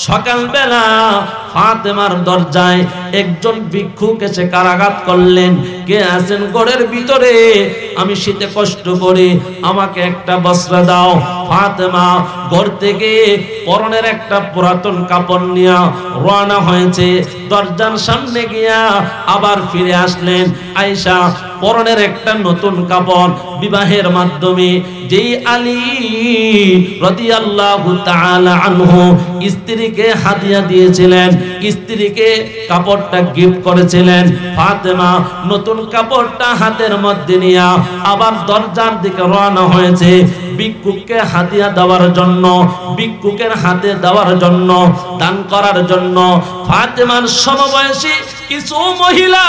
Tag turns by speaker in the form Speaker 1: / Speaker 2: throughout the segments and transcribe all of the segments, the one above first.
Speaker 1: সকালবেলা ফাতেমার দরজায় একজন ভিক্ষুক এসে কারাঘাত করলেন। কে আছেন ঘরের ভিতরে? আমি শীতে কষ্ট করি, আমাকে একটা বস্ত্র দাও। ফাতেমা ঘর থেকে পরনের একটা পুরাতন কাপড় নিয়ে রওনা হয়েছে। দরজার সামনে গিয়া আবার ফিরে আসলেন। আয়েশা পরনের একটা নতুন কাপড় বিবাহের মাধ্যমে যেই আলী রাদিয়াল্লাহু তাআলা আনহু স্ত্রীকে হাদিয়া দিয়েছিলেন, স্ত্রীকে কাপড়টা গিফট করেছিলেন, ফাতেমা নতুন কাপড়টা হাতের মধ্যে নিয়ে আবার দরজার দিকে রওনা হয়েছে ভিক্ষুককে হাদিয়া দেওয়ার জন্য, ভিক্ষুকের হাতে দেওয়ার জন্য, দান করার জন্য। ফাতেমার সমবয়সী কিছু মহিলা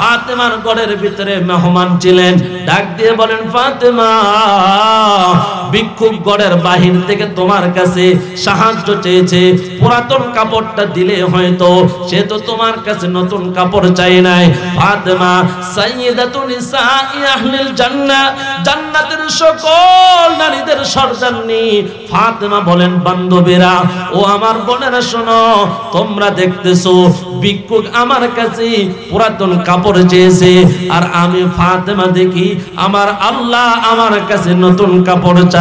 Speaker 1: ফাতেমার ঘরের ভিতরে মেহমান ছিলেন। ডাক দিয়ে বলেন, ফাতেমা, ভিক্ষুক ঘরের বাহির থেকে তোমার কাছে সাহায্য চেয়েছে, পুরাতন কাপড়টা দিলে হয়তো, সে তো তোমার কাছে নতুন কাপড় চাই নাই। ফাতেমা সাইয়্যিদাতুন নিসাই আহলিল জান্নাহ, জান্নাতের সকল নারীদের সর্দারনি। ফাতেমা বলেন, বান্ধবীরা ও আমার বোনেরা শোনো, তোমরা দেখতেছো ভিক্ষুক আমার কাছে পুরাতন কাপড় চেয়েছে, আর আমি ফাতেমা দেখি আমার আল্লাহ আমার কাছে নতুন কাপড় চায়।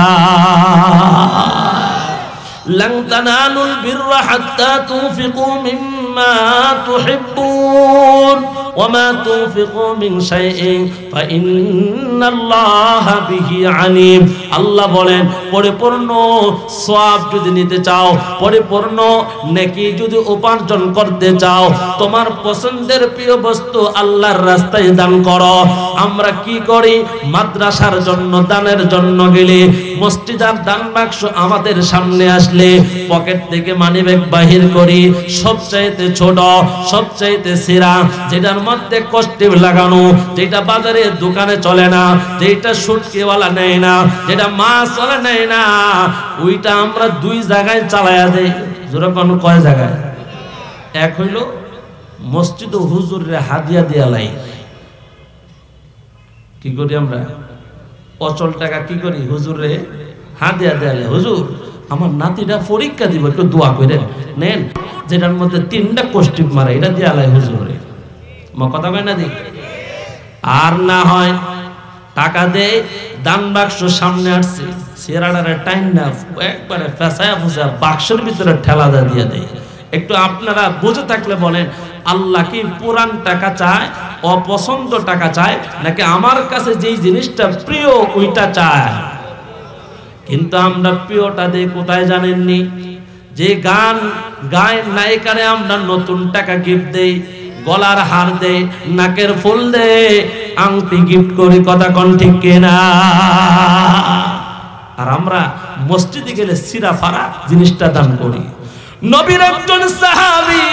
Speaker 1: لن تنالوا البر حتى تنفقوا مما تحبون وما تنفقوا من شيء فإن الله به عليم। আল্লাহ বলেন, পরিপূর্ণ সওয়াব যদি নিতে চাও, পরিপূর্ণ নেকি যদি উপার্জন করতে চাও, তোমার পছন্দের প্রিয় বস্তু আল্লাহর রাস্তায় দান করো। আমরা কি করি? মাদ্রাসার জন্য দানের জন্য গেলে মসজিদের দান বাক্স আমাদের সামনে আসলে পকেট থেকে মানিব্যাগ বাহির করি, সবচাইতে ছোট, সবচাইতে সেরা, যেটার মধ্যে কষ্টিপ লাগানো, যেটা বাজারে দোকানে চলে না, যেটা সুটকিওয়ালা নেয় না, যেটা মাছ ওলা নেয় না, ওইটা আমরা দুই জায়গায় চালায়া দেই। যেরকম কয় জায়গায়? এক হইল মসজিদ ও হুজুরে হাদিয়া দিয়া লাই। কি করি আমরা? অচল টাকা কি করি? হুজুরে হাদিয়া দেয়ালে, হুজুর আমার নাতিটা পরীক্ষা দিব, একটু দোয়া করেন, নেন। যেটার মধ্যে 3টা কোষ্টিপ মারে, এটা দিয়ে আলাই হুজুরে। কথা কয় না? দিই। আর না হয় টাকা দেয়, দান বাক্স সামনে আসছে, সেরাডারে টাইম না একবারে ফেসায়া ফুসা বাক্সের ভিতরে ঠেলা দিয়ে দেয়। একটু আপনারা বুঝে থাকলে বলেন, আল্লাহ কি পুরান টাকা চায়, অপছন্দ টাকা চায়, নাকি আমার কাছে যেই জিনিসটা প্রিয় ওইটা চায়? কিন্তু আমরা প্রিয়টা দেই কোথায় জানেননি? যে গান গায়ের নায়িকারে আমরা নতুন টাকা গিফট দেই, গলার হার দেই, নাকের ফুল দেই, আংটি গিফট করি। কথা কোন ঠিক কিনা? আর আমরা মসজিদে গেলে সিরা ফারা জিনিসটা দান করি। নবীর একজন সাহাবী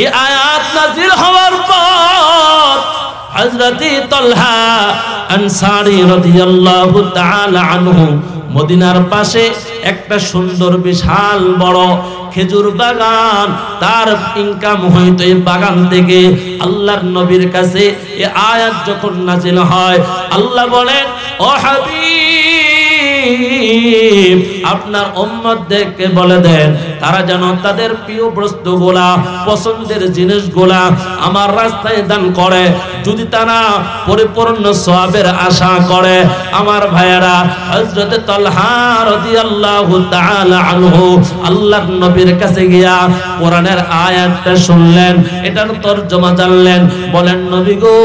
Speaker 1: এই আয়াত নাযিল হওয়ার পর হযরত তালহা আনসারী রাদিয়াল্লাহু তাআলা আনহু মদিনার পাশে একটা সুন্দর বিশাল বড় খেজুর বাগান, তার ইনকাম হইতো এই বাগান থেকে। আল্লাহর নবীর কাছে এই আয়াত যখন নাযিল হয়, আল্লাহ বলেন, ও হাবিব, আপনার উম্মতদেরকে বলে দেন তারা যেন তাদের প্রিয় বস্তুগুলা, পছন্দের জিনিসগুলা আমার রাস্তায় দান করে। যদি তারা পরিপূর্ণ সওয়াবের আশা করে, আমার ভাইয়েরা, হযরত তালহা রাদিয়াল্লাহু তাআলা আনহু আল্লাহর নবীর কাছে গিয়া কোরআনের আয়াতটা শুনলেন, এটার তরজমা জানলেন। বলেন, নবী গো,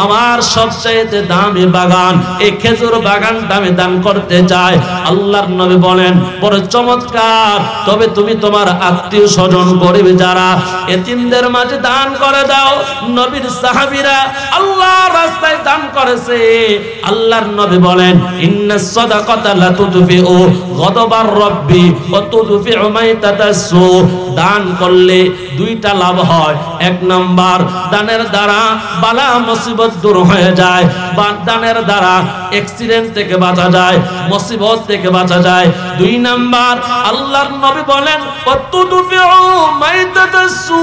Speaker 1: আমার সবচেয়ে দামি বাগান, এই খেজুর বাগানটা আমি দান করতে চাই। আল্লাহর নবী বলেন, বড় চমৎকার, তবে তুমি তোমার আত্মীয় স্বজন গরিব যারা এতিমদের মাঝে দান করে দাও। নবীর সাহাবীরা আল্লাহর রাস্তায় দান করেছে। আল্লাহর নবী বলেন, ইন্নাস সাদাকাতা লা তুদফিউ গদবার রাব্বি ওয়া তুদফিউ মাইতাতাসু। দান করলে 2টা লাভ হয়। 1 নাম্বার, দানের দ্বারা বালা মুসিবত দূর হয়ে যায়, বা দানের দ্বারা অ্যাক্সিডেন্ট থেকে বাঁচা যায়, মুসিবত থেকে বাঁচা যায়। 2 নাম্বার, আল্লাহর নবী বলেন, ওয়া তুদফিউ মাইতাতাসু।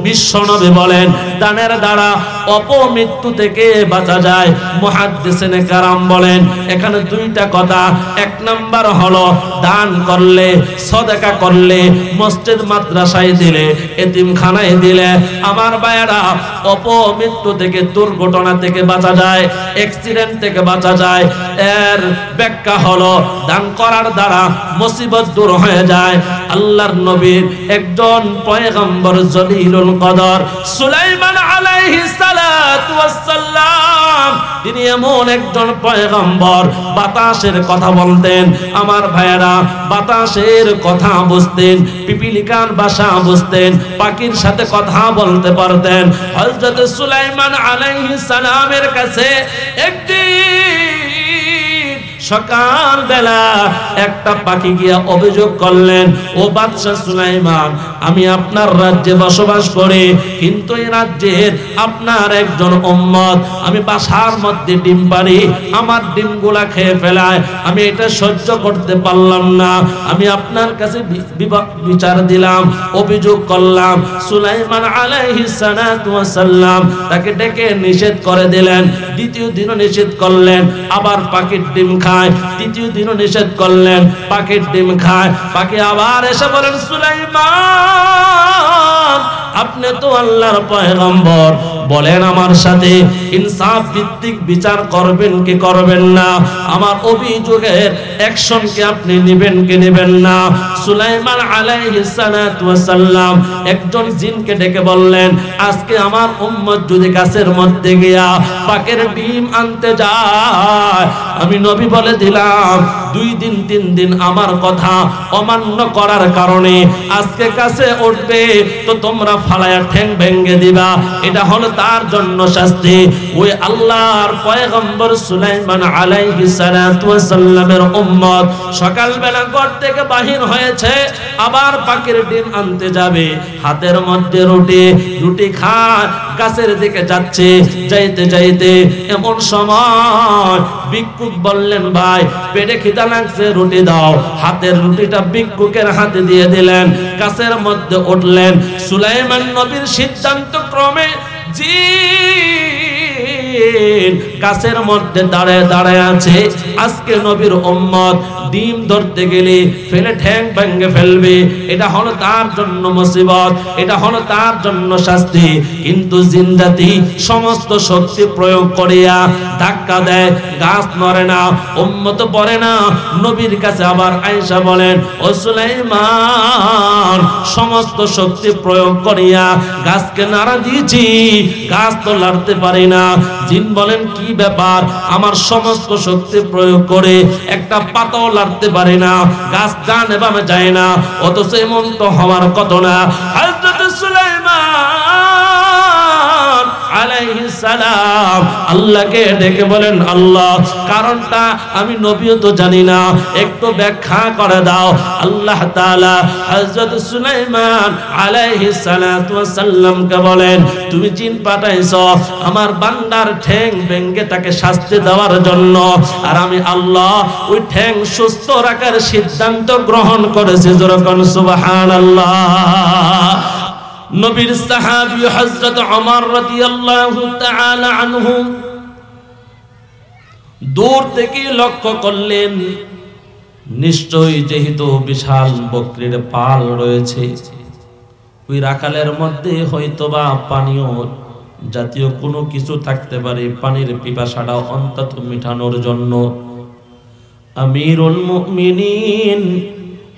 Speaker 1: বিশ্বনবী বলেন, দানের দ্বারা অপমৃত্যু থেকে বাঁচা যায়। মুহাদ্দিসিনে কেরাম বলেন এখানে দুইটা কথা। এক নাম্বার হলো দান করলে, সদকা করলে, মসজিদ মাদ্রাসায় দিলে, এতিমখানায় দিলে আমার ভাইয়েরা অপমৃত্যু থেকে, দুর্ঘটনা থেকে বাঁচা যায়, অ্যাক্সিডেন্ট থেকে বাঁচা যায়। এর ব্যাখ্যা হলো দান করার দ্বারা মুসিবত দূর হয়ে যায়। আল্লাহর নবীর একজন পয়গম্বর জলিলুল কদর সুলাইমান আলাইহিস সালাতু ওয়াস সালাম, তিনি এমন একজন পয়গম্বর, বাতাসের কথা বলতেন। আমার ভাইয়েরা বাতাসের কথা বুঝতেন, পিপিলিকার ভাষা বুঝতেন, পাখির সাথে কথা বলতে পারতেন। হযরত সুলাইমান আলাইহিস সালামের কাছে একদিন সকাল বেলা একটা পাখি গিয়া অভিযোগ করলেন, ও বাদশা সুলাইমান, আমি আপনার রাজ্যে বসবাস করি, কিন্তু এই রাজ্যের আপনার একজন উম্মত, আমি বাসার মধ্যে ডিম পারি, আমার ডিমগুলা খেয়ে ফেলায়, আমি এটা সহ্য করতে পারলাম না, আমি আপনার কাছে বিচার দিলাম, অভিযোগ করলাম। সুলাইমান আলাইহিস সালাতু ওয়াস সালাম তাকে ডেকে নিষেধ করে দিলেন। দ্বিতীয় দিনও নিষেধ করলেন, আবার পাখির ডিম খায়। তৃতীয় দিনও নিষেধ করলেন, পাখির ডিম খায়। পাখি আবার এসে বলেন, সুলাইমান, আপনি তো আল্লাহর পয়গম্বর, বলেন আমার সাথে ইনসাফ ভিত্তিক বিচার করবেন কি করবেন না? আমার অভিযোগের অ্যাকশন কি আপনি নেবেন কি নেবেন না? সুলাইমান আলাইহিস সালাতু ওয়াস সালাম একজন জিনকে ডেকে বললেন, আজকে আমার উম্মত যদি গাছের মধ্যে গিয়া পাখির ডিম আনতে যায়, আমি নবী বলে দিলাম 2 দিন 3 দিন আমার কথা অমান্য করার কারণে আজকে কাছে উঠবে তো তোমরা ফালায়া ঠ্যাং ভেঙে দিবা, এটা হলো তার জন্য শাস্তি। ওই আল্লাহর পয়গম্বর সুলাইমান আলাইহিস সালাতু ওয়াস সালামের উম্মত সকালবেলা ঘর থেকে বাহির হয়েছে, আবার পাখির ডিম আনতে যাবে, হাতের মধ্যে রুটি খায়, গাছের দিকে যাচ্ছে। যাইতে যাইতে এমন সময় ভিক্ষুক বললেন, ভাই পেটে খিদা লাগছে, রুটি দাও। হাতের রুটিটা ভিক্ষুকের হাতে দিয়ে দিলেন, গাছের মধ্যে উঠলেন। সুলাইমান নবীর সিদ্ধান্ত ক্রমে জিন গাছের মধ্যে দাঁড়ায় দাঁড়ায় আছে। আজকে নবীর উম্মত ডিম ধরতে গেলে ফেলে ঠ্যাং ভেঙে ফেলবে, এটা হলো তার জন্য মুসিবত, এটা হলো তার জন্য শাস্তি। কিন্তু জিন জাতি সমস্ত শক্তি প্রয়োগ করিয়া ধাক্কা দেয়, গাছ নড়ে না, উম্মত পড়ে না। নবীর কাছে আবার আয়েশা বলেন, ও সুলাইমান, সমস্ত শক্তি প্রয়োগ করিয়া গাছকে নাড়া দিয়েছি, গাছ তো লড়তে পারে না। জিন বলেন, কি ব্যাপার, আমার সমস্ত শক্তি প্রয়োগ করে একটা পাতাও লড়তে পারে না, গাছ ডানে বামে যায় না, অথচ এমন তো হওয়ার কথা না। হযরত সুলাইমান আলাইহিস সালাম আল্লাহকে ডেকে বলেন, আল্লাহ, কারণটা আমি নবীও তো জানি না, একটু ব্যাখ্যা করে দাও। আল্লাহ তাআলা হযরত সুলাইমান আলাইহিস সালাতু ওয়াস সালামকে বলেন, তুমি জিন পাঠাইছো আমার বান্দার ঠ্যাং ভেঙে তাকে শাস্তি দেওয়ার জন্য, আর আমি আল্লাহ ওই ঠ্যাং সুস্থ রাখার সিদ্ধান্ত গ্রহণ করেছি। যেরকম সুবহানাল্লাহ। নবীর সাহাবী হযরত ওমর রাদিয়াল্লাহু তাআলা আনহু দূর থেকে লক্ষ্য করলেন, নিশ্চয়ই যেহেতু বিশাল বকরির পাল রয়েছে, ওই রাখালের মধ্যে হয়তোবা পানীয় জাতীয় কোনো কিছু থাকতে পারে, পানির পিপাসাটা অন্তত মিটানোর জন্য। আমিরুল মুমিনিন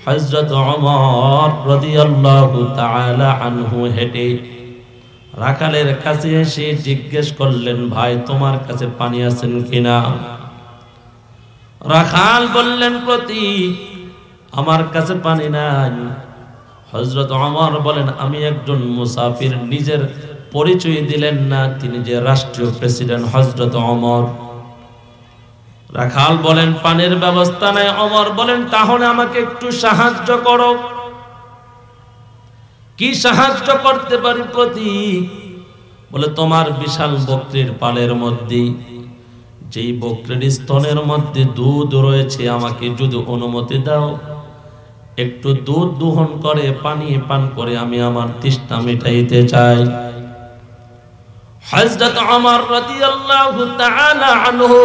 Speaker 1: হযরত ওমর রাদিয়াল্লাহু তাআলা আনহু হেঁটে রাখালের কাছে এসে জিজ্ঞেস করলেন, ভাই তোমার কাছে পানি আছেন কিনা? রাখাল বললেন, প্রতি আমার কাছে পানি নাই। হযরত ওমর বলেন, আমি একজন মুসাফির। নিজের পরিচয় দিলেন না, তিনি যে রাষ্ট্রীয় প্রেসিডেন্ট হযরত ওমর। রাখাল বলেন, পানির ব্যবস্থা নাই। ওমর বলেন, তাহলে আমাকে একটু সাহায্য করো। কি সাহায্য করতে পারি প্রতি? বলে, তোমার বিশাল বকরির পালের মধ্যে যেই বকরির স্তনের মধ্যে দুধ রয়েছে, আমাকে যদি অনুমতি দাও, একটু দুধ দোহন করে পানি পান করে আমি আমার তৃষ্ণা মিটাইতে চাই। হযরত ওমর রাদিয়াল্লাহু তাআলা আনহু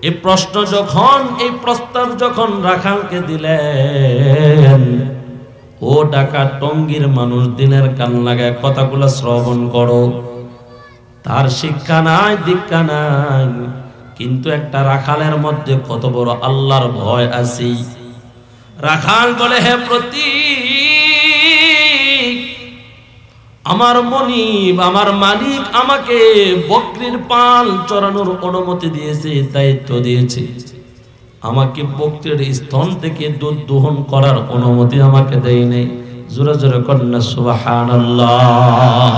Speaker 1: এই প্রস্তাব যখন রাখালকে দিলেন, ও ঢাকা টঙ্গীর মানুষ দিনের কান লাগায় কথাগুলো শ্রবণ করো। তার শিক্ষা নাই, দীক্ষা নাই, কিন্তু একটা রাখালের মধ্যে কত বড় আল্লাহর ভয় আছে। রাখাল বলে, হে প্রতীক, আমার মনিব, আমার মালিক আমাকে বকরির পাল চড়ানোর অনুমতি দিয়েছে, দায়িত্ব দিয়েছে। আমাকে বকরির স্তন থেকে দুধ দোহন করার অনুমতি আমাকে দেয় নাই। জোরে জোরে কন্যা সুবহানাল্লাহ।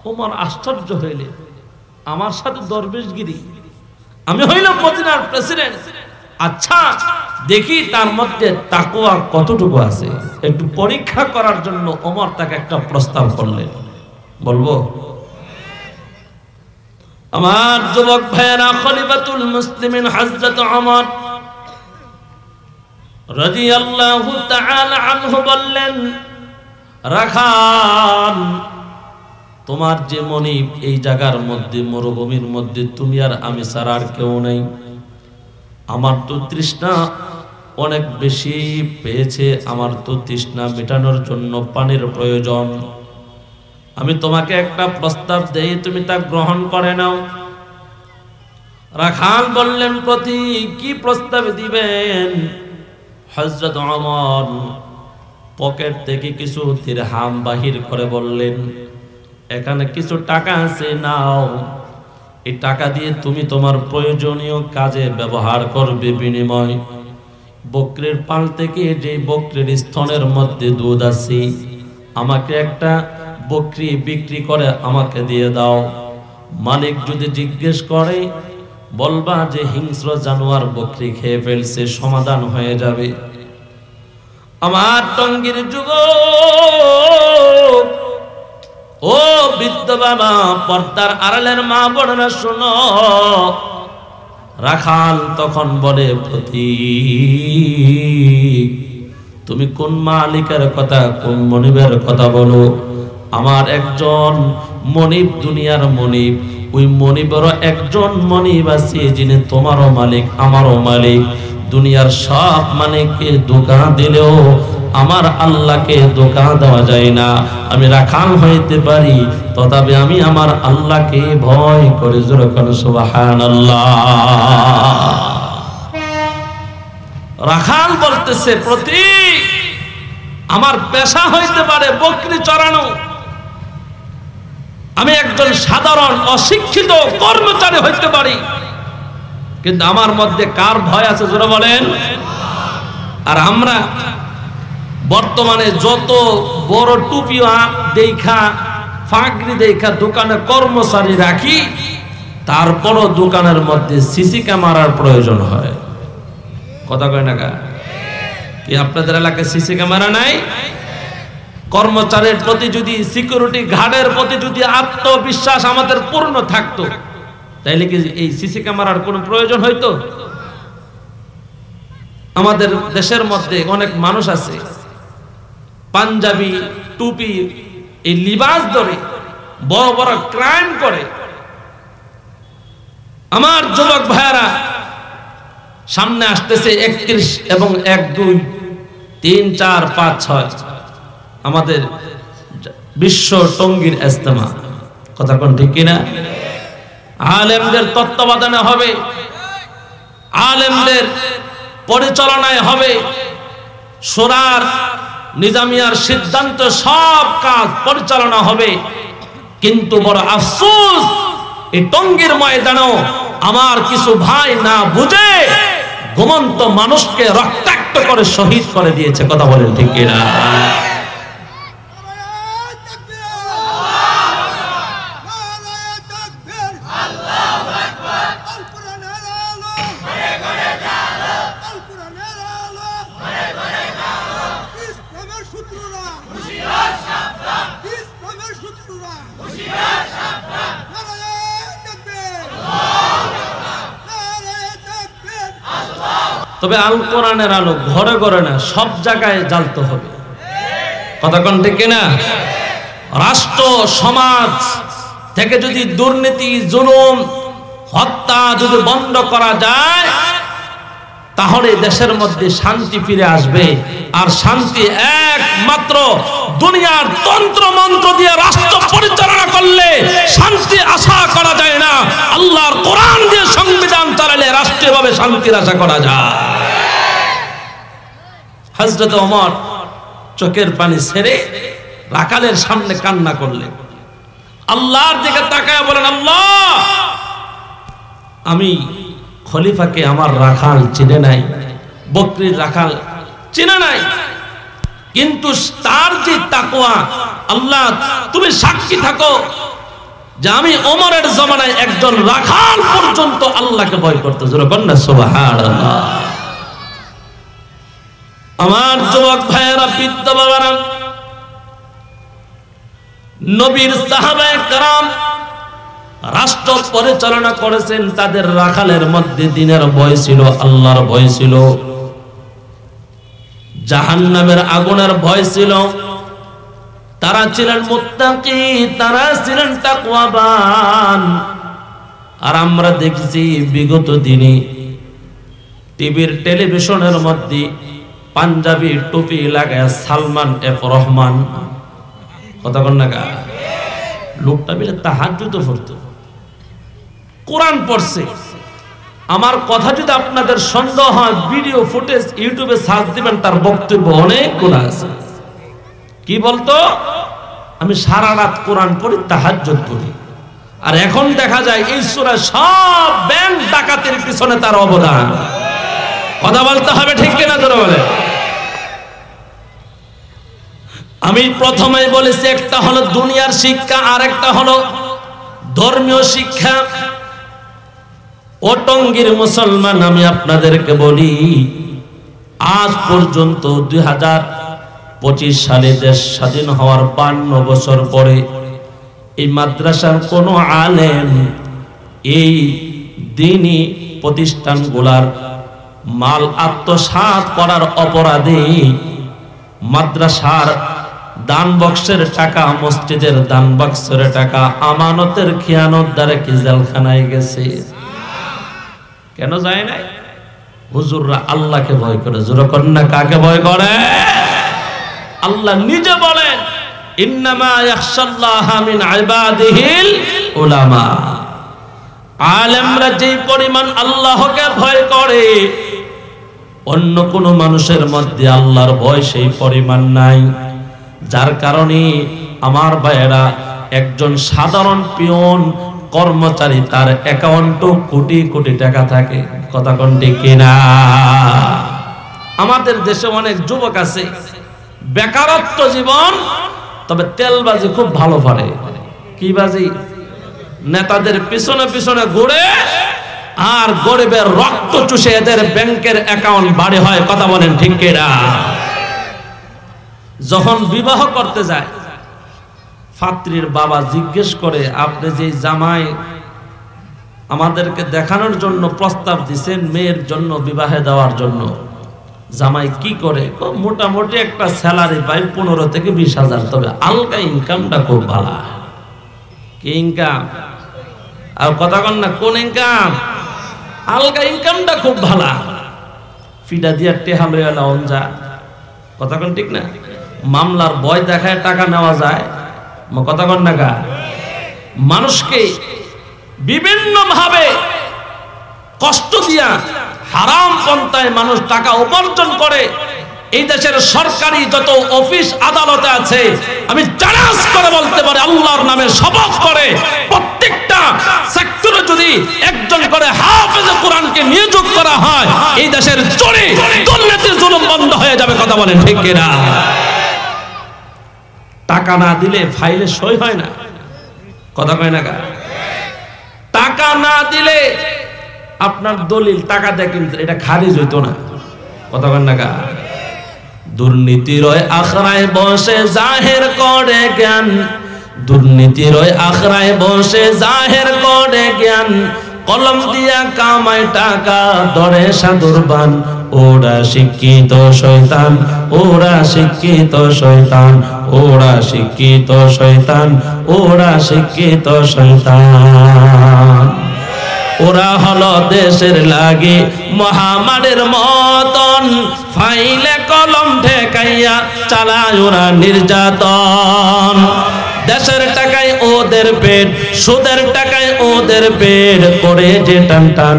Speaker 1: ওমর আশ্চর্য হইলে, আমার সাথে দরবেশগিরি, আমি হইলাম মদিনার প্রেসিডেন্ট, আচ্ছা দেখি তার মধ্যে তাকওয়া কতটুকু আছে, একটু পরীক্ষা করার জন্য ওমর তাকে একটা প্রস্তাব করলেন। বলবো? আমার যুবক ভাইয়েরা, খলিফাতুল মুসলিমিন হযরত ওমর রাদিয়াল্লাহু তাআলা আনহু বললেন, রাখাল, তোমার যে মনিব এই জায়গার মধ্যে, মরুভূমির মধ্যে তুমি আর আমি ছাড়া আর কেউ নাই। আমার তো তৃষ্ণা অনেক বেশি পেয়েছে, আমার তো তৃষ্ণা মেটানোর জন্য পানির প্রয়োজন। আমি তোমাকে একটা প্রস্তাব দেই, তুমি তা গ্রহণ করে নাও। রাখাল বললেন, প্রতি কি প্রস্তাব দিবেন? হযরত ওমর পকেট থেকে কিছু দিরহাম বাহির করে বললেন, এখানে কিছু টাকা আছে, নাও। এই টাকা দিয়ে তুমি তোমার প্রয়োজনীয় কাজে ব্যবহার করবে। বিনিময় বকরির পাল থেকে যে বকরির স্তনের মধ্যে দুধ আছে, আমাকে একটা বকরি বিক্রি করে আমাকে দিয়ে দাও। মালিক যদি জিজ্ঞেস করে, বলবা যে হিংস্র জানোয়ার বকরি খেয়ে ফেলছে, সমাধান হয়ে যাবে। আমার টঙ্গীর যুবক, ও বৃদ্ধ বাবা, পর্দার আড়ালের মা বোনেরা শোনো। রাখাল তখন বলে, প্রতীক, তুমি কোন মালিকের কথা, কোন মনিবের কথা বলো? আমার একজন মনিব, দুনিয়ার মনিব, ওই মনিবেরও একজন মনিব আছে, যিনি তোমারও মালিক, আমারও মালিক। দুনিয়ার সব মালিককে ধোঁকা দিলেও আমার আল্লাহকে ধোঁকা দেওয়া যায় না। আমি রাখাল হইতে পারি, তথাপি আমি আমার আল্লাহকে ভয় করে। জোরে করে সুবহানাল্লাহ। রাখাল বলতেছে, প্রতীক, আমার পেশা হইতে পারে বকরি চড়ানো, আমি একজন সাধারণ অশিক্ষিত কর্মচারী হইতে পারি, কিন্তু আমার মধ্যে কার ভয় আছে? জোরে বলেন। আর আমরা বর্তমানে যত বড় টুপি দেখা, ফাগরি দেখা দোকানে কর্মচারী রাখি, তারপরও দোকানের মধ্যে সিসি ক্যামেরার প্রয়োজন হয়। কথা কয় না কা? কি আপনাদের এলাকায় সিসি ক্যামেরা নাই? কর্মচারীর প্রতি যদি, সিকিউরিটি গার্ডের প্রতি যদি আত্মবিশ্বাস আমাদের পূর্ণ থাকতো, তাইলে কি এই সিসি ক্যামেরার কোনো প্রয়োজন হইতো? আমাদের দেশের মধ্যে অনেক মানুষ আছে পাঞ্জাবি, টুপি, এই লিবাস ধরে বড় বড় ক্রাইম করে। আমার যুবক ভাইয়েরা, সামনে আসতেছে 31 এবং 1, 2, 3, 4, 5, 6 আমাদের বিশ্ব টঙ্গীর ইজতেমা। কথা কোন ঠিক কিনা? আলেমদের তত্ত্বাবধানে হবে, আলেমদের পরিচালনায় হবে, শোরার নিজামিয়ার সিদ্ধান্ত সব কাজ পরিচালনা হবে। কিন্তু বড় আফসোস, এই টঙ্গীর ময়দানেও আমার কিছু ভাই না বুঝে ঘুমন্ত মানুষকে রক্তাক্ত করে শহীদ করে দিয়েছে। কথা বলেন ঠিক কিনা? তবে আল কোরআনের আলো ঘরে ঘরে না, সব জায়গায় জ্বালতে হবে। কথা কোন ঠিক কিনা? রাষ্ট্র সমাজ থেকে যদি দুর্নীতি, জুলুম, হত্যা যদি বন্ধ করা যায়, তাহলে দেশের মধ্যে শান্তি ফিরে আসবে। আর শান্তি একমাত্র দুনিয়ার তন্ত্র মন্ত্র দিয়ে রাষ্ট্র পরিচালনা করলে শান্তি আশা করা যায় না। আল্লাহর কোরআন দিয়ে সংবিধান চালালে রাষ্ট্রীয়ভাবে শান্তির আশা করা যায়। হযরত ওমর চোখের পানি ছেড়ে রাখালের সামনে কান্না করলেন, আল্লাহর দিকে তাকায় বলেন, আল্লাহ, আমি খলিফাকে আমার রাখাল চিনে নাই, বকরির রাখাল চিনে নাই, কিন্তু তার যে তাকওয়া, আল্লাহ তুমি সাক্ষী থাকো যে আমি ওমরের জমানায় একজন রাখাল পর্যন্ত আল্লাহকে ভয় করতে। জোরে বলেন না সুবহানাল্লাহ। আমার যুবক ভাইয়েরা, বৃদ্ধ বাবারা, নবীর সাহাবায়ে কেরাম রাষ্ট্র পরিচালনা করেছেন, তাদের রাখালের মধ্যে দিনের ভয় ছিল, আল্লাহর ভয় ছিল, জাহান্নামের আগুনের ভয় ছিল। তারা ছিলেন মুত্তাকি, তারা ছিলেন তাকওয়াবান। আর আমরা দেখছি বিগত দিনে টিভির টেলিভিশনের মধ্যে পাঞ্জাবি টুপি লাগায় সালমান এফ রহমান, কথা বল না, লোকটা মিলে তাহাজ্জুদ পড়তো, কোরআন পড়ছে। আমার কথা যদি আপনাদের সন্দেহ হয়, ভিডিও ফুটেজ ইউটিউবে সার্চ দিবেন, তার বক্তব্য অনেকগুলো আছে। কি বলতো? আমি সারা রাত কোরআন পড়ি, তাহাজ্জুদ পড়ি। আর এখন দেখা যায় এই সূরা সব ব্যাংক ডাকাতের পিছনে তার অবদান। কথা বলতে হবে, ঠিক কিনা জোরে বলে। আমি প্রথমেই বলেছি, একটা হলো দুনিয়ার শিক্ষা, আর একটা হলো ধর্মীয় শিক্ষা। ও টঙ্গীর মুসলমান, আমি আপনাদেরকে বলি, আজ পর্যন্ত 2025 সালে দেশ স্বাধীন হওয়ার 52 বছর পরে এই মাদ্রাসার কোনো আলেম এই দ্বীনি প্রতিষ্ঠানগুলার মাল আত্মসাৎ করার অপরাধে মাদ্রাসার দান বক্সের টাকা, মসজিদের দান বক্সের টাকা, আমানতের খেয়ানত দ্বারা কি জেলখানায় গেছে? কেন যায় নাই? হুজুররা আল্লাহকে ভয় করে। জোরে করেন না, কাকে ভয় করে? আল্লাহ নিজে বলেন, ইন্নামা ইয়াখশাল্লাহা মিন ইবাদিহিল উলামা। আলেমরা যেই পরিমাণ আল্লাহকে ভয় করে, অন্য কোন মানুষের মধ্যে আল্লাহর ভয় সেই পরিমাণ নাই। যার কারণে আমার ভাইয়েরা, একজন সাধারণ পিয়ন কর্মচারী, তার অ্যাকাউন্টে কোটি কোটি টাকা থাকে। কথা কোন ঠিক কিনা? আমাদের দেশে অনেক যুবক আছে, বেকারত্ব জীবন, তবে তেলবাজি খুব ভালো পারে। কি বাজি? নেতাদের পিছনে পিছনে ঘুরে আর গরিবের রক্ত চুষে এদের ব্যাংকের অ্যাকাউন্ট বাড়ি হয়। কথা বলেন ঠিক কিনা? যখন বিবাহ করতে যায়, পাত্রীর বাবা জিজ্ঞেস করে, আপনি যে জামাই আমাদেরকে দেখানোর জন্য প্রস্তাব দিচ্ছেন মেয়ের জন্য, বিবাহে দেওয়ার জন্য, জামাই কি করে? মোটামুটি একটা স্যালারি পাই 15 থেকে 20,000, তবে আলগা ইনকামটা খুব ভালো। কি ইনকাম? আর কথা কন না, কোন ইনকাম? আলগা ইনকামটা খুব ভালো। ফিডা দিয়া টেহা লইয়া লাউন যা। কথা কন ঠিক না? মামলার ভয় দেখায় টাকা নেওয়া যায়। কথা কন না গা? মানুষকে বিভিন্ন ভাবে কষ্ট দিয়া হারাম পন্থায় মানুষ টাকা উপার্জন করে। এই দেশের সরকারি যত অফিস আদালতে আছে, আমি চ্যালেঞ্জ করে বলতে পারি, আল্লাহর নামে শপথ করে, প্রত্যেকটা সেক্টরে যদি একজন করে হাফেজ কোরআনকে নিয়োগ করা হয়, এই দেশের চোরে দুর্নীতি জুলুম বন্ধ হয়ে যাবে। কথা বলেন ঠিক কিনা? টাকা না দিলে ফাইলে সই হয় না। কথা কয় না গা? টাকা না দিলে আপনার দলিল টাকা দেখেন, এটা খারিজ হইতো না। কথা কয় না গা? দুর্নীতির আখড়ায় বসে জাহের করে জ্ঞান, দুর্নীতির আখড়ায় বসে জাহের করে জ্ঞান, কলম দিয়া কামায় টাকা, দরে সাধুর বান, ওরা শিক্ষিত শয়তান, ওরা শিক্ষিত শয়তান, ওরা শিক্ষিত শয়তান, ওরা শিক্ষিত শয়তান। ওরা হলো দেশের লাগি মহামারীর মতন, ফাইলে কলম ঠেকাইয়া চালায় ওরা নির্যাতন। দেশের টাকায় ওদের পেট, সুদের টাকায় ওদের পেট, করে যে টান টান।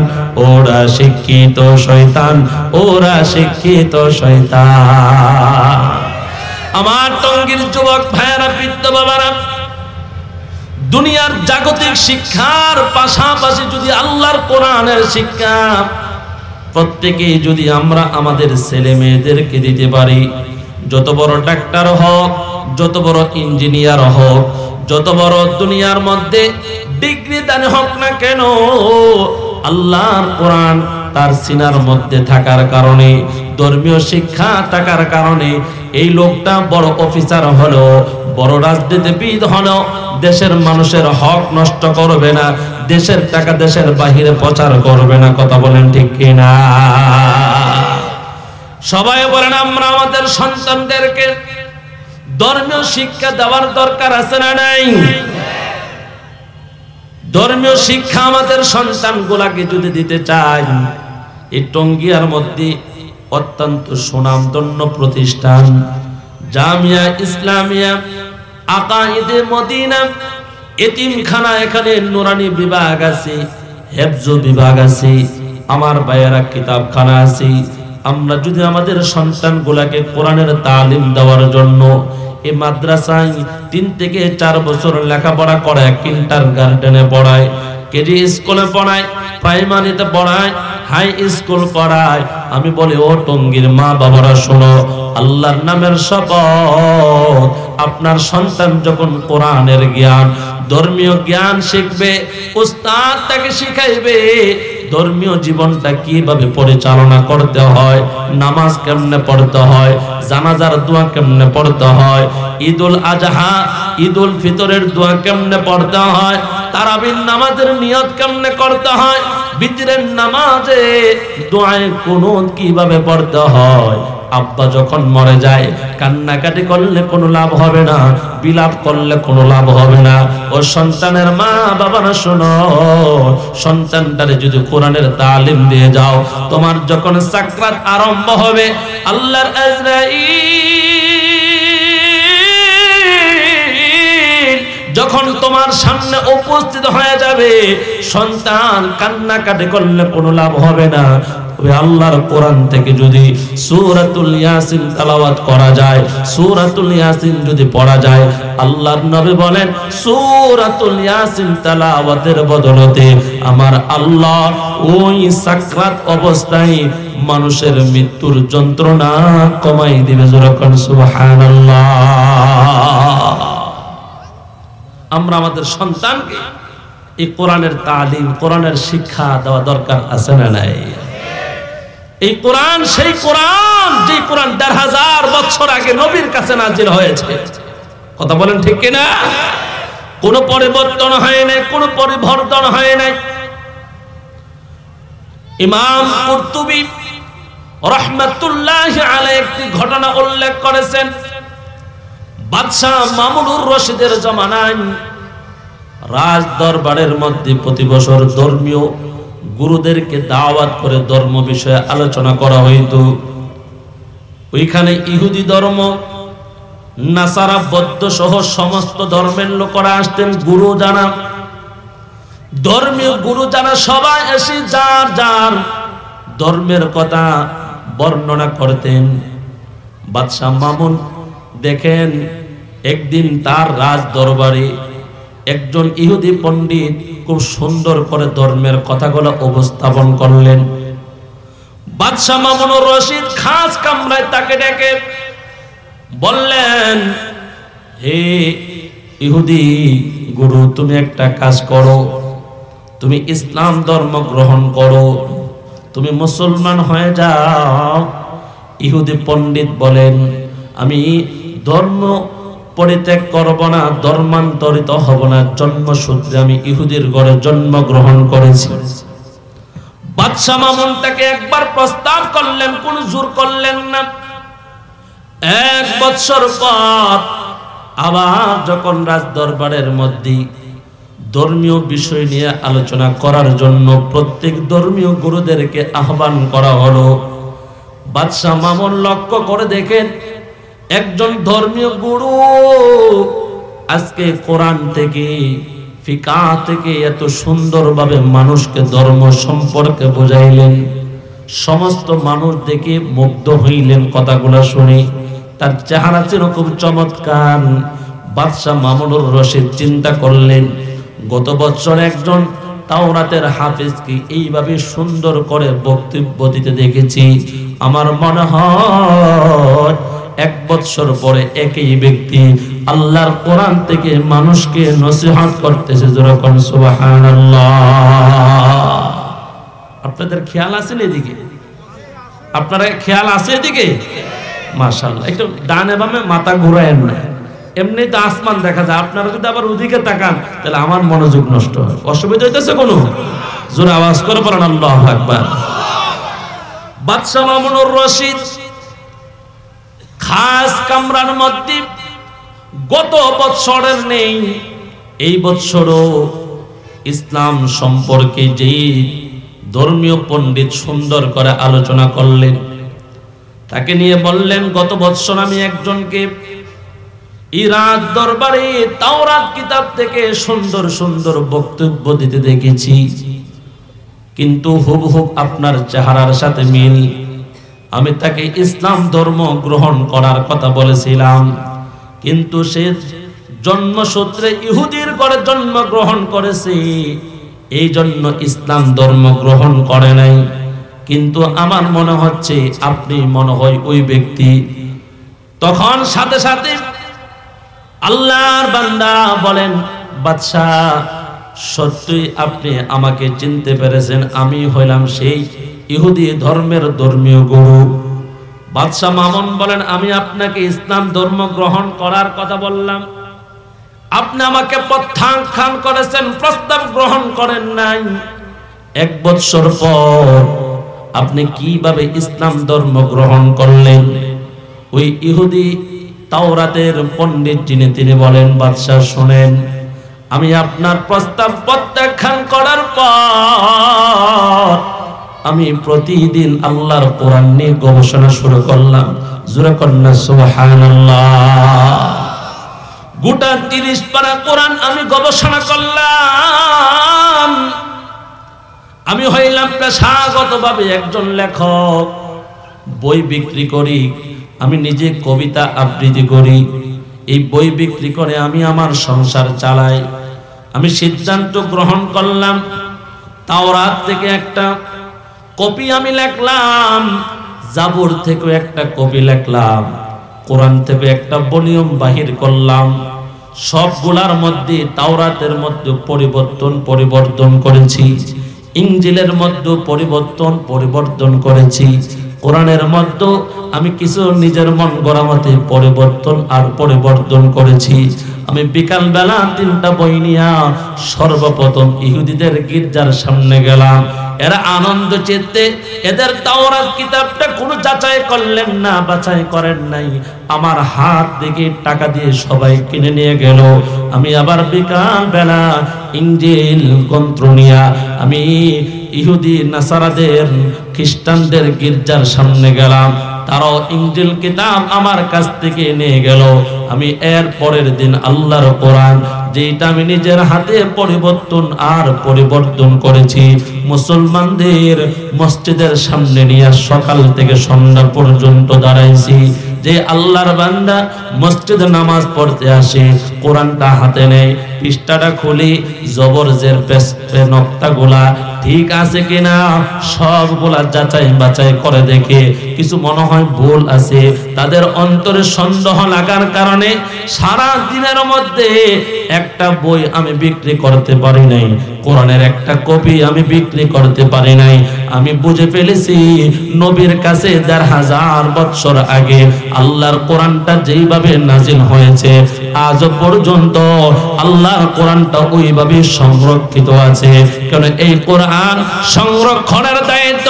Speaker 1: ওরা শিক্ষিত শয়তান, ওরা শিক্ষিত শয়তান। আমার টঙ্গীর যুবক ভাইয়েরা, বৃদ্ধ বাবারা, দুনিয়ার জাগতিক শিক্ষার পাশাপাশি যদি আল্লাহর কোরআনের শিক্ষা প্রত্যেকেই যদি আমরা আমাদের ছেলে মেয়েদেরকে দিতে পারি, যত বড় ডাক্তার হোক, যত বড় ইঞ্জিনিয়ার হোক, যত বড় দুনিয়ার মধ্যে ডিগ্রি দানি হোক না কেন, আল্লাহর কোরআন তার সিনার মধ্যে থাকার কারণে, ধর্মীয় শিক্ষা থাকার কারণে এই লোকটা বড় অফিসার হলো, বড় রাজনীতিবিদ হলো, দেশের মানুষের হক নষ্ট করবে না, দেশের টাকা দেশের বাহিরে প্রচার করবে না। কথা বলেন ঠিক কিনা? সবাই বলেন আমরা আমাদের সন্তানদেরকে ধর্মীয় শিক্ষা দেওয়ার দরকার আছে না নাই? ধর্মীয় শিক্ষা আমাদের সন্তানগুলাকে যদি দিতে চাই, এই টঙ্গিয়ার মধ্যে অত্যন্ত সুনামধন্য প্রতিষ্ঠান জামিয়া ইসলামিয়া আকাইদে মদিনা এতিমখানা, এখানে নুরানি বিভাগ আছে, হেফজ বিভাগ আছে, আমার ভাইয়েরা কিতাবখানা আছে। আমরা যদি আমাদের সন্তানগুলাকে কোরআনের তালিম দেওয়ার জন্য এই মাদ্রাসায় 3 থেকে 4 বছর লেখাপড়া করায়, কিন্ডারগার্টেনে পড়ায়, কেজি স্কুলে পড়ায়, প্রাইমারিতে পড়ায়, হাই স্কুল পড়ায়, আমি বলি ও টঙ্গীর মা বাবারা শোনো, আল্লাহর নামের শপথ, আপনার সন্তান যখন কোরআনের জ্ঞান, ধর্মীয় জ্ঞান শিখবে, উস্তাদ তাকে শিখাইবে ধর্মীয় জীবনটা কিভাবে পরিচালনা করতে হয়, নামাজ কেমনে পড়তে হয়, জানাজার দোয়া কেমনে পড়তে হয়, ঈদুল আজহা ঈদুল ফিতরের দোয়া কেমনে পড়তে হয়, তারাবির নামাজের নিয়ত কেমনে করতে হয়, বিতরের নামাজে দোয়ায়ে কুনুত কিভাবে পড়তে হয়। আব্বা যখন মরে যায়, কান্নাকাটি করলে কোনো লাভ হবে না, বিলাপ করলে কোনো লাভ হবে না। ও সন্তানের মা বাবারা শোনো, সন্তানটারে যদি কোরআনের তালিম দিয়ে যাও, তোমার যখন সাকরাত আরম্ভ হবে, আল্লাহর আজরাইল যখন তোমার সামনে উপস্থিত হয়ে যাবে, সন্তান কান্নাকাটি করলে কোনো লাভ হবে না। ওই আল্লাহর কোরআন থেকে যদি সূরাতুল ইয়াসিন তেলাওয়াত করা যায়, সূরাতুল ইয়াসিন যদি পড়া যায়, আল্লাহর নবী বলেন সূরাতুল ইয়াসিন তেলাওয়াতের বদলতে আমার আল্লাহ ওই সাকরাত অবস্থায় মানুষের মৃত্যুর যন্ত্রণা কমাই দিবে। যখন সুবহানাল্লাহ। আমরা আমাদের সন্তানকে এই কোরআনের তালিম, কোরআনের শিক্ষা দেওয়া দরকার আছে না নাই? এই কোরআন সেই কোরআন, যে কোরআন ১৫০০ বছর আগে নবীর কাছে নাজিল হয়েছে। কথা বলেন ঠিক কিনা? কোনো পরিবর্তন হয় নাই, কোনো পরিবর্তন হয় নাই। ইমাম কুরতুবী রাহমাতুল্লাহি আলাইহি একটি ঘটনা উল্লেখ করেছেন। বাদশাহ মামুনুর রশিদের জামানায় রাজ দরবারের মধ্যে প্রতি বছর ধর্মীয় গুরুদেরকে দাওয়াত করে ধর্ম বিষয়ে আলোচনা করা হইত। ওইখানে ইহুদি ধর্ম, নাসারা, বৌদ্ধ সহ সমস্ত ধর্মের লোকেরা আসতেন। গুরু জানা, ধর্মীয় গুরু জানা সবাই এসে যার যার ধর্মের কথা বর্ণনা করতেন। বাদশাহ মামুন দেখেন একদিন তার রাজ দরবারে একজন ইহুদি পণ্ডিত খুব সুন্দর করে ধর্মের কথাগুলো উপস্থাপন করলেন। বাদশাহ মামুনুর রশিদ খাস কামরায় তাকে ডেকে বললেন, হে ইহুদি গুরু, তুমি একটা কাজ করো, তুমি ইসলাম ধর্ম গ্রহণ করো, তুমি মুসলমান হয়ে যাও। ইহুদি পণ্ডিত বলেন, আমি ধর্ম পরিত্যাগ করব না, ধর্মান্তরিত হব না, জন্মসূত্রে আমি ইহুদির ঘরে জন্মগ্রহণ করেছি। বাদশাহ মামুন তাকে একবার প্রস্তাব করলেন, কোন জোর করলেন না। 1 বছর পর আবার যখন রাজ দরবারের মধ্যে ধর্মীয় বিষয় নিয়ে আলোচনা করার জন্য প্রত্যেক ধর্মীয় গুরুদেরকে আহ্বান করা হলো, বাদশাহ মামুন লক্ষ্য করে দেখেন একজন ধর্মীয় গুরু আজকে কোরআন থেকে ফিকাহ থেকে এত সুন্দরভাবে মানুষকে ধর্ম সম্পর্কে বোঝাইলেন। সমস্ত মানুষ দেখে মুগ্ধ হইলেন কথাগুলো শুনে। তার চেহারা ছিল খুব চমৎকার। বাদশাহ মামুনুর রশিদ চিন্তা করলেন, গত বছর একজন তাওরাতের হাফেজকে এইভাবে সুন্দর করে বক্তব্য দিতে দেখেছি, আমার মনে হয় 1 বছর পরে একই ব্যক্তি আল্লাহর কোরআন থেকে মানুষকে নসিহত করতেছে। যেরকম সুবহানাল্লাহ। আপনাদের খেয়াল আছে এদিকে? আপনারা খেয়াল আছে এদিকে? মাশাআল্লাহ। একটু ডানে বামে মাথা ঘুরায়েন না, এমনি তো আসমান দেখা যায়। আপনারা যদি আবার ওদিকে তাকান তাহলে আমার মনোযোগ নষ্ট হয়। অসুবিধা হইতেছে কোনো? জোরে আওয়াজ করে বলেন আল্লাহু আকবার। বাদশাহ মামুনুর রশিদ খাস কামরার মধ্যে গত বছরের নেই, এই বছরও ইসলাম সম্পর্কে যেই ধর্মীয় পণ্ডিত সুন্দর করে আলোচনা করলেন, তাকে নিয়ে বললেন, গত বছর আমি একজনকে ইরাক দরবারে তাওরাত কিতাব থেকে সুন্দর সুন্দর বক্তব্য দিতে দেখেছি, কিন্তু হুবহুব আপনার চেহারার সাথে মিল। আমি তাকে ইসলাম ধর্ম গ্রহণ করার কথা বলেছিলাম, কিন্তু সে জন্মসূত্রে ইহুদির ঘরে জন্মগ্রহণ করেছে, এই জন্য ইসলাম ধর্ম গ্রহণ করে নাই। কিন্তু আমার মনে হচ্ছে আপনি মনে হয় ওই ব্যক্তি। তখন সাথে সাথে আল্লাহর বান্দা বলেন, বাদশাহ সত্যি আপনি আমাকে চিনতে পেরেছেন, আমি হইলাম সেই ইহুদি ধর্মের ধর্মীয় গুরু। বাদশাহ মামুন বলেন, আমি আপনাকে ইসলাম ধর্ম গ্রহণ করার কথা বললাম, আপনি আমাকে প্রত্যাখ্যান করেছেন, প্রস্তাব গ্রহণ করেন নাই। 1 বছর পর আপনি কিভাবে ইসলাম ধর্ম গ্রহণ করলেন? ওই ইহুদি তাওরাতের পণ্ডিত যিনি, তিনি বলেন, বাদশাহ শুনেন, আমি আপনার প্রস্তাব প্রত্যাখ্যান করার পর আমি প্রতিদিন আল্লাহর কোরআন নিয়ে গবেষণা শুরু করলাম। জোরে কন্যা সুবহানাল্লাহ। গোটা 30 পারা কোরআন আমি গবেষণা করলাম। আমি হইলাম পেশাগতভাবে একজন লেখক, বই বিক্রি করি, আমি নিজে কবিতা আবৃত্তি করি, এই বই বিক্রি করে আমি আমার সংসার চালাই। আমি সিদ্ধান্ত গ্রহণ করলাম, তাওরাত থেকে একটা কপি আমি লিখলাম, জাবুর থেকে একটা কপি লিখলাম, কোরআন থেকে একটা বনিয়ম বাহির করলাম। সবগুলার মধ্যে তাওরাতের মধ্যে পরিবর্তন করেছি, ইনজিলের মধ্যে পরিবর্তন করেছি, কোরআনের মধ্যে আমি কিছু নিজের মন গড়া মতে পরিবর্তন করেছি। আমি বিকাল বেলা 3টা বই নিয়ে সর্বপ্রথম ইহুদিদের গির্জার সামনে গেলাম। এরা আনন্দ চিত্তে এদের তাওরাত কিতাবটা কোনো যাচাই করলেন না, বাছাই করেন নাই, আমার হাত থেকে টাকা দিয়ে সবাই কিনে নিয়ে গেল। আমি আবার বিকাল বেলা ইনজিল গ্রন্থ নিয়ে আমি ইহুদি নাসারাদের খ্রিস্টানদের গির্জার সামনে গেলাম, তারাও ইনজিল কিতাব আমার কাছ থেকে নিয়ে গেল। আমি এর পরের দিন আল্লাহর কোরআন, যেটা আমি নিজের হাতে পরিবর্তন করেছি, মুসলমানদের মসজিদের সামনে নিয়ে সকাল থেকে সন্ধ্যা পর্যন্ত দাঁড়াইছি। যে আল্লাহর বান্দা মসজিদে নামাজ পড়তে আসে, কোরআনটা হাতে নেয়, পৃষ্ঠাটা খুলি, জবর জের পেছে নক্তাগুলা ঠিক আছে কিনা সবগুলা যাচাই বাছাই করে দেখে কিছু মনে হয় ভুল আছে। তাদের অন্তরে সন্দেহ লাগার কারণে সারা দিনের মধ্যে একটা বই আমি বিক্রি করতে পারি নাই, কোরআনের একটা কপি আমি বিক্রি করতে পারি নাই। আমি বুঝে ফেলেছি নবীর কাছে 1500 বছর আগে আল্লাহর কোরআনটা যেইভাবে নাজিল হয়েছে, আজ পর্যন্ত আল্লাহর কোরআনটা ওইভাবে সংরক্ষিত আছে। কারণ এই কোরআন সংরক্ষণের দায়িত্ব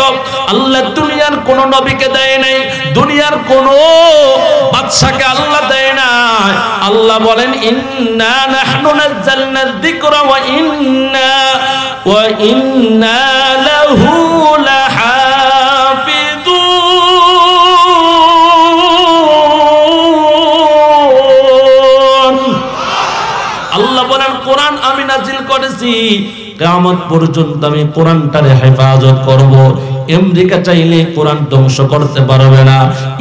Speaker 1: আল্লাহ দুনিয়ার কোন নবীকে দেয় নাই, দুনিয়ার কোন বাদশাকে আল্লাহ দেয় না। আল্লাহ বলেন ইন্না নাহনু নাযালনা যিকরা ওয়া ইন্না লাহু লাহাফিযুন। আল্লাহ বলেন কোরআন আমি নাজিল করেছি, কিয়ামত পর্যন্ত আমি কোরআনটারে হেফাজত করব। আমেরিকা চাইলে কোরআন ধ্বংস করতে পারবে না,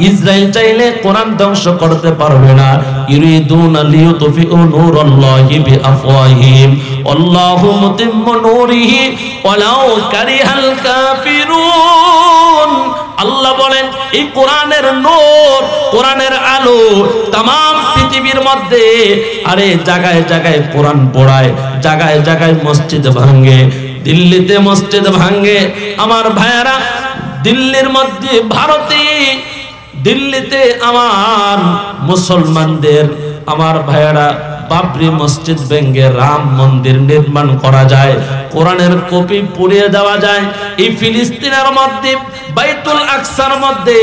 Speaker 1: ইসরায়েল চাইলে কোরআন ধ্বংস করতে পারবে না। ইরিদুনা লিয়ুতফিউ নূরাল্লাহি বিআফওয়াহিহিম আল্লাহু মুতিম্মু নূরিহি ওয়ালাউ কারিহাল কাফিরুন। আল্লাহ বলেন এই কোরআনের নূর, কোরআনের আলো তাম পৃথিবীর মধ্যে, আরে জায়গায় জায়গায় কোরআন পড়ায়, জায়গায় জায়গায় মসজিদ ভাঙ্গে, দিল্লিতে মসজিদ ভাঙ্গে। আমার ভাইয়েরা দিল্লির মধ্যে, ভারতে দিল্লিতে আমার মুসলমানদের, আমার ভাইয়েরা বাবরি মসজিদ ভেঙ্গে রাম মন্দির নির্মাণ করা যায়, কোরআনের কপি পুড়িয়ে দেওয়া যায়। এই ফিলিস্তিনের মধ্যে বাইতুল আকসার মধ্যে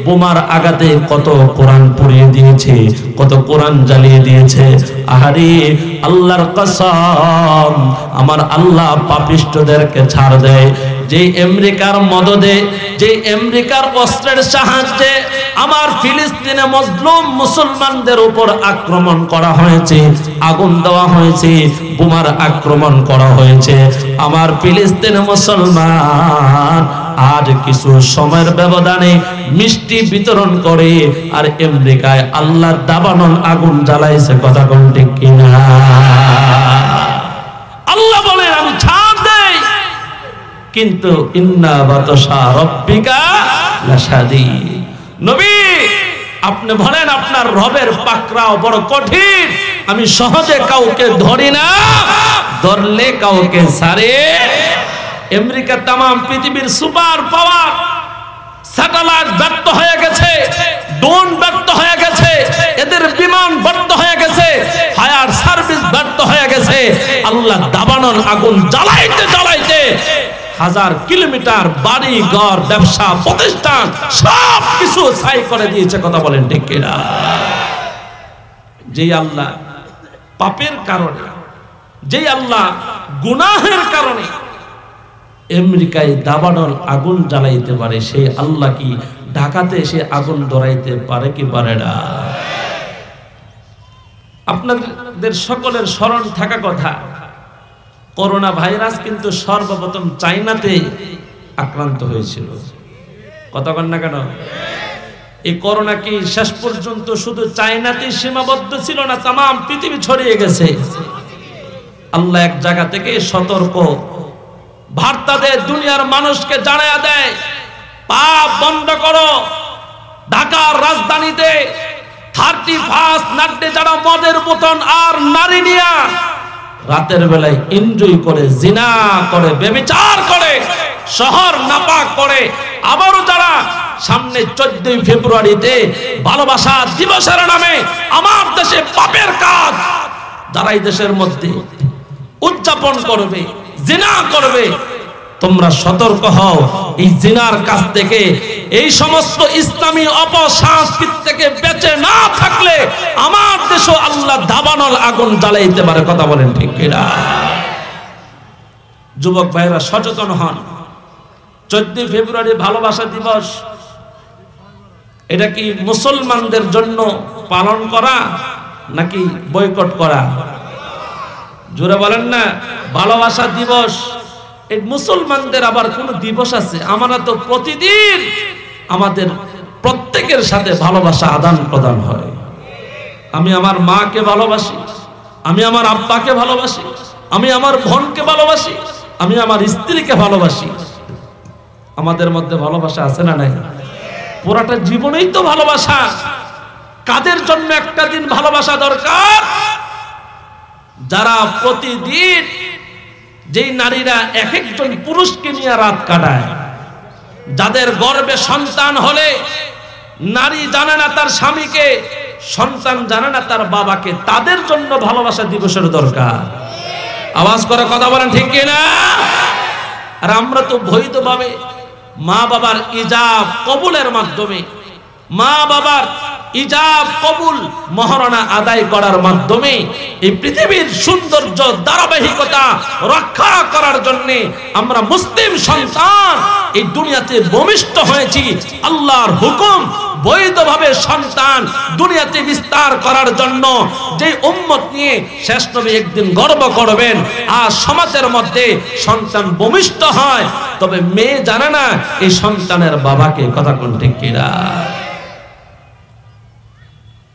Speaker 1: বোমার আঘাতে কত কোরআন পুড়িয়ে দিয়েছে, কত কোরআন জ্বালিয়ে দিয়েছে। আহারে আল্লাহর কসম, আমার আল্লাহ পাপিষ্টদেরকে ছাড় দেয়। যে আমেরিকার মদদে, যে আমেরিকার অস্ত্রের সাহায্যে আমার ফিলিস্তিনে মজলুম মুসলমানদের উপর আক্রমণ করা হয়েছে, আগুন দেওয়া হয়েছে, বোমার আক্রমণ করা হয়েছে। আমার ফিলিস্তিনে মুসলমান আজ কিছু সময়ের ব্যবধানে মিষ্টি বিতরণ করে, আর আমেরিকায় আল্লাহ দাবানল আগুন জ্বালাইছে। কথা কোন ঠিক কিনা? আল্লাহ বলেন আমি ছাড় দেই, কিন্তু ইন্না বাতশা রাব্বিকা লাশাদীদ। নবী আপনি বলেন আপনার রবের পাকড়াও বড় কঠিন, আমি সহজে কাউকে ধরি না, ধরলে কাউকে ছাড়ে। আমেরিকা তাম পৃথিবীর সুপার পাওয়ার, স্যাটেলাইট ব্যর্থ হয়ে গেছে, ড্রোন ব্যর্থ হয়ে গেছে, এদের বিমান ব্যর্থ হয়ে গেছে, ফায়ার সার্ভিস ব্যর্থ হয়ে গেছে। আল্লাহ দাবানল আগুন জ্বালাইতে জ্বালাইতে হাজার কিলোমিটার বাড়ি ঘর ব্যবসা প্রতিষ্ঠান সব কিছু ছাই করে দিয়েছে। কথা বলেন ঠিক কিনা? যেই আল্লাহ পাপের কারণে, যেই আল্লাহ গুনাহের কারণে আমেরিকায় দাবানল আগুন জ্বালাইতে পারে, সেই আল্লাহ কি ঢাকাতে এসে আগুন ধরাইতে পারে কি পারে না? আপনাদের সকলের স্মরণ থাকা কথা, করোনা ভাইরাস কিন্তু সর্বপ্রথম চায়নাতে আক্রান্ত হয়েছিল। কথা বলেন না কেন? এই করোনা কি শেষ পর্যন্ত শুধু চায়নাতেই সীমাবদ্ধ ছিল না, তাম পৃথিবী ছড়িয়ে গেছে। আল্লাহ এক জায়গা থেকে সতর্ক বার্তা দেয়, দুনিয়ার মানুষকে জানায়া দেয় পাপ বন্ধ করো। ঢাকার রাজধানীতে 31 নাইটে যারা মদের বোতল আর নারী নিয়া রাতের বেলায় এনজয় করে, জিনা করে, ব্যভিচার করে, শহর নাপাক করে, আবারও যারা সামনে 14 ফেব্রুয়ারিতে ভালোবাসা দিবসের নামে আমার দেশে পাপের কাজ যারা এই দেশের মধ্যে উদযাপন করবে, জিনা করবে, তোমরা সতর্ক হও। এই জিনার কাছ থেকে, এই সমস্ত ইসলামী অপসংস্কৃতি থেকে বেঁচে না থাকলে আমার দেশও আল্লাহ দাবানল আগুন জ্বালাইতে পারে। কথা বলেন ঠিক কিনা? যুবক ভাইরা সচেতন হন। 14 ফেব্রুয়ারি ভালোবাসা দিবস, এটা কি মুসলমানদের জন্য পালন করা নাকি বয়কট করা? জোরে বলেন না। ভালোবাসা দিবস এই মুসলমানদের আবার কোন দিবস আছে? আমরা তো প্রতিদিন আমাদের প্রত্যেকের সাথে ভালোবাসা আদান প্রদান হয়। আমি আমার মাকে ভালোবাসি, আমি আমার আব্বাকে ভালোবাসি, আমি আমার বোনকে ভালোবাসি, আমি আমার স্ত্রীকে ভালোবাসি। আমাদের মধ্যে ভালোবাসা আছে না নাই? পুরাটা জীবনেই তো ভালোবাসা। কাদের জন্য একটা দিন ভালোবাসা দরকার? যারা প্রতিদিন, যেই নারীরা এক একজন পুরুষকে নিয়ে রাত কাটায়, যাদের গর্ভে সন্তান হলে নারী জানে না তার স্বামীকে সন্তান জানে না তার বাবাকে, তাদের জন্য ভালোবাসা দিবসের দরকার। আওয়াজ করে কথা বলেন ঠিক কিনা? আর আমরা তো বৈধভাবে মা বাবার ইজাব কবুলের মাধ্যমে, মা বাবার ইজাব কবুল মহারণা আদায় করার মাধ্যমে এই পৃথিবীর সৌন্দর্য ধারাবাহিকতা রক্ষা করার জন্য আমরা মুসলিম সন্তান এই দুনিয়াতে ভূমিষ্ঠ হয়েছি। আল্লাহর হুকুম বৈধভাবে সন্তান দুনিয়াতে বিস্তার করার জন্য যে উম্মত নিয়ে শেষ নবী একদিন গর্ব করবেন। আর সমাজের মধ্যে সন্তান ভূমিষ্ঠ হয়, তবে মেয়ে জানে না এই সন্তানের বাবাকে। কথা কোন ঠিক কিনা?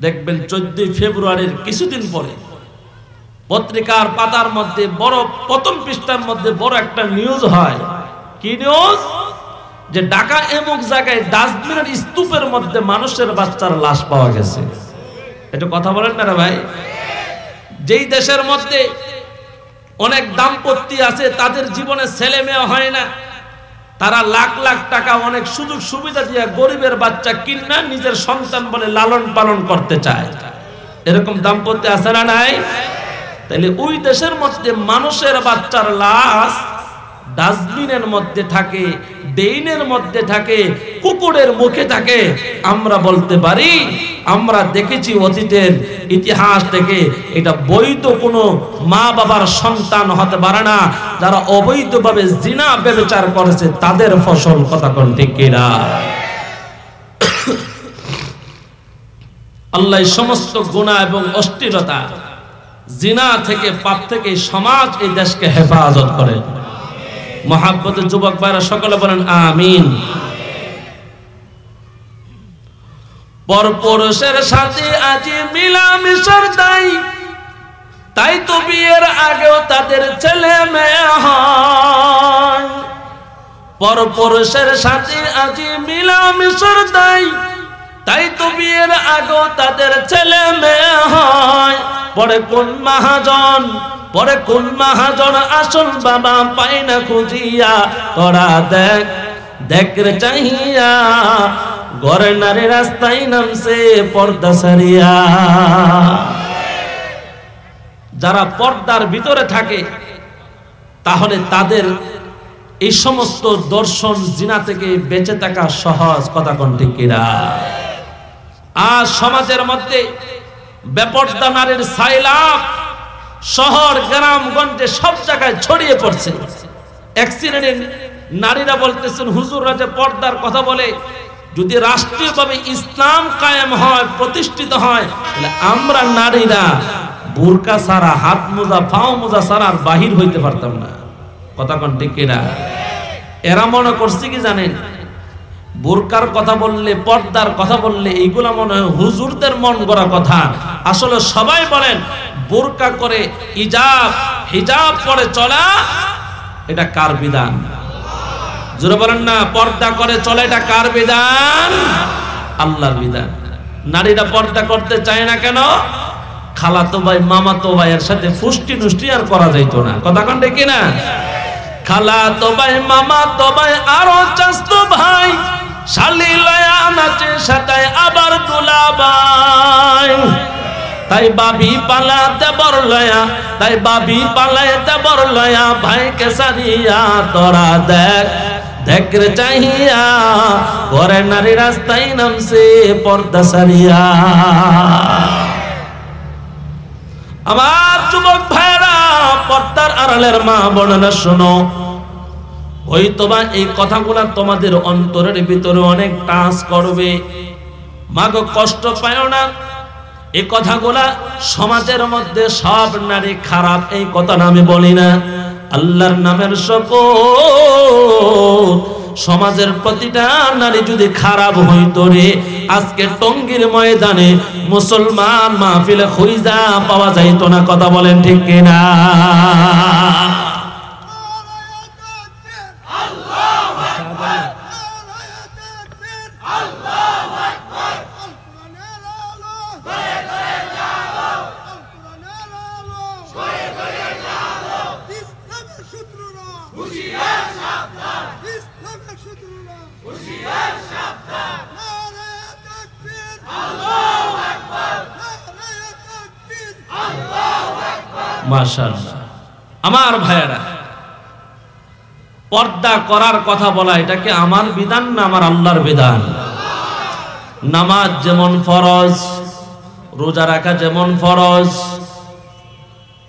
Speaker 1: দেখবেন 14 ফেব্রুয়ারির কিছুদিন পরে পত্রিকার পাতার মধ্যে বড় প্রথম পৃষ্ঠার মধ্যে বড় একটা নিউজ হয়। কি নিউজ? যে ঢাকা এমক জায়গায় ডাস্টবিনের স্তূপের মধ্যে মানুষের বাচ্চার লাশ পাওয়া গেছে। এটা কথা বলেন না রে ভাই? যেই দেশের মধ্যে অনেক দাম্পত্য আছে, তাদের জীবনে ছেলে মেয়ে হয় না, তারা লাখ লাখ টাকা অনেক সুযোগ সুবিধা দিয়ে গরিবের বাচ্চা কিনা নিজের সন্তান বলে লালন পালন করতে চায়। এরকম দাম্পত্য আছে না নাই? তাহলে ওই দেশের মধ্যে মানুষের বাচ্চার লাশ ডাস্টবিনের মধ্যে থাকে, ড্রেনের মধ্যে থাকে, কুকুরের মুখে থাকে। আমরা বলতে পারি, আমরা দেখেছি অতীতের ইতিহাস থেকে, এটা বৈধ কোনো মা বাবার সন্তান হতে পারে না। যারা অবৈধভাবে জিনা ব্যভিচার করেছে তাদের ফসল। কথা কোন ঠিক কিনা? আল্লাহ সমস্ত গুনাহ এবং অশ্লীলতা, জিনা থেকে, পাপ থেকে সমাজ এই দেশকে হেফাজত করেন। মহাব্বতের যুবক ভাইরা সকলে বলেন আমিন। পরপুরুষের সাথে আজি মিলামিশার দায়, তাই তো বিয়ের আগেও তাদের ছেলে মেয়ে হয়। পরপুরুষের সাথে আজি মিলামিশার দায়, তাই তো বিয়ের আগেও তাদের ছেলে মেয়ে হয়। পরে কোন মহাজন, পরে কোন মহাজন আসল বাবা পাই না খুঁজিয়া, তোরা দেখ দেখ রে চাহিয়া, ঘরে নারী রাস্তায় নামছে পর্দা সারিয়া। যারা পর্দার ভিতরে থাকে তাহলে তাদের এই সমস্ত দর্শন জিনা থেকে বেঁচে থাকা সহজ। কথা কোন ঠিক কিনা? আজ সমাজের মধ্যে বেপর্দা নারীর সাইলাব শহর গ্রামগঞ্জে সব জায়গায় ছড়িয়ে পড়ছে। এক শ্রেণীর নারীরা বলতেছেন, হুজুররা যে পর্দার কথা বলে, যদি রাষ্ট্রীয়ভাবে ইসলাম কায়েম হয়, প্রতিষ্ঠিত হয়, তাহলে আমরা নারীরা বুরকা ছাড়া, হাত মোজা পাও মোজা ছাড়া আর বাহির হইতে পারতাম না। কথা কোন ঠিক কিনা? এরা মনে করছে কি জানেন, বুরকার কথা বললে, পর্দার কথা বললে এইগুলা মনে হয় হুজুরদের মন গড়া কথা। আসলে সবাই বলেন বুরকা করে, ইজাব হিজাব পরে চলা এটা কার বিধান? জোরে বলেন না। পর্দা করে চলে এটা কার বিধান? আল্লাহর বিধান। নারীরা পর্দা করতে চায় না কেন? খালাতো ভাই মামাতো ভাইয়ের সাথে ফুষ্টি নুষ্টি আর করা যাইতো না। কথা কোন ঠিক কিনা? খালাতো ভাই মামাতো ভাই আরো চাচতো ভাই, শালি লয়া নাচে সাতায় আবার দুলাভাই। তাই বাবি পালাতে বড় লয়া, তাই বাবি পালাতে বড় লয়া, ভাইকে সারিয়া তোরা দেখ দেখ রে চাহিয়া, ঘরে নারী রাস্তায় নামছে পর্দা সারিয়া। আমার যুবক ভাইরা, পর্দার আড়ালের মা বোনেরা শোনো, হয়তোবা এই কথাগুলা তোমাদের অন্তরের ভিতরে অনেক টাচ করবে। মাগো কষ্ট পায়ো না। এই কথাগুলা সমাজের মধ্যে সব নারী খারাপ এই কথাটা আমি বলি না। আল্লাহর নামের শপথ, সমাজের প্রতিটা নারী যদি খারাপ হইতো রে, আজকে টঙ্গীর ময়দানে মুসলমান মাহফিলে খুঁজা পাওয়া যাইতো না। কথা বলেন ঠিক কিনা?
Speaker 2: হুশিয়ার সাবধান, নারে তাকবীর, আল্লাহু আকবার,
Speaker 1: মাশাআল্লাহ। আমার ভাইয়েরা, পর্দা করার কথা বলা, এটা কি আমার বিধান না আমার আল্লাহর বিধান? নামাজ যেমন ফরজ, রোজা রাখা যেমন ফরজ,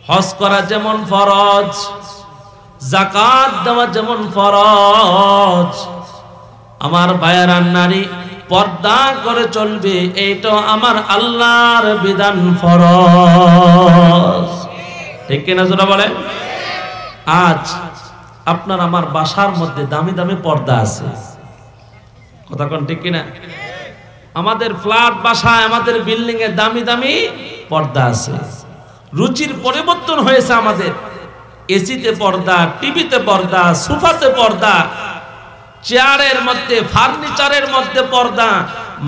Speaker 1: হজ করা যেমন ফরজ, যাকাত দেওয়া যেমন ফরজ, আমার ভাইয়েরা নারী পর্দা করে চলবে, এইটা আমার আল্লাহর বিধান ফরজ। ঠিক কিনা জোরা বলেন? আজ আপনার আমার বাসার মধ্যে দামি দামি পর্দা আছে, কথা কোন ঠিক কিনা? আমাদের ফ্ল্যাট বাসায়, আমাদের বিল্ডিং এ দামি দামি পর্দা আছে। রুচির পরিবর্তন হয়েছে আমাদের। এসিতে পর্দা, টিভিতে পর্দা, সোফাতে পর্দা, চেয়ারের মধ্যে, ফার্নিচারের মধ্যে পর্দা,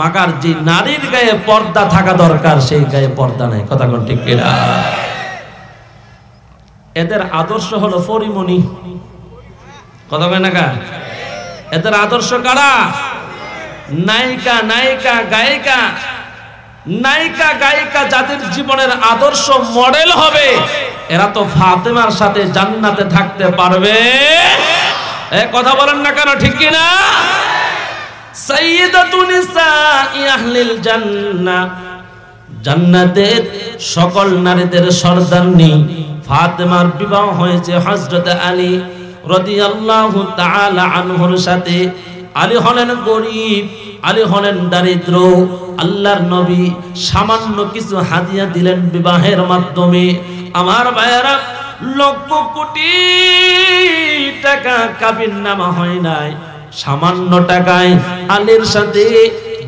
Speaker 1: মাগার যে নারীর গায়ে পর্দা থাকা দরকার সেই গায়ে পর্দা নাই, কথা কোন ঠিক কিনা? এদের আদর্শ হলো পরিমণি, কথা কয় না কা? এদের আদর্শ কারা? নায়িকা, নায়িকা, গায়িকা, নায়িকা গায়িকা যাদের জীবনের আদর্শ মডেল হবে, এরা তো ফাতেমার সাথে জান্নাতে থাকতে পারবে। কথা বলেন না কেন, ঠিক কি না? সাইয়্যিদাতু নিসাই আহলিল জান্নাহ, জান্নাতের সকল নারীদের সর্দারনি ফাতেমার বিবাহ হয়েছে হযরত আলী রাদিয়াল্লাহু তাআলা আনহুর সাথে। আলী হলেন গরীব, আলী হলেন দারিদ্র। আল্লাহর নবী সামান্য কিছু হাদিয়া দিলেন বিবাহের মাধ্যমে। আমার ভাইয়েরা, লক্ষ কোটি টাকা কাবিননামা হয় নাই, সামান্য টাকায় আলীর সাথে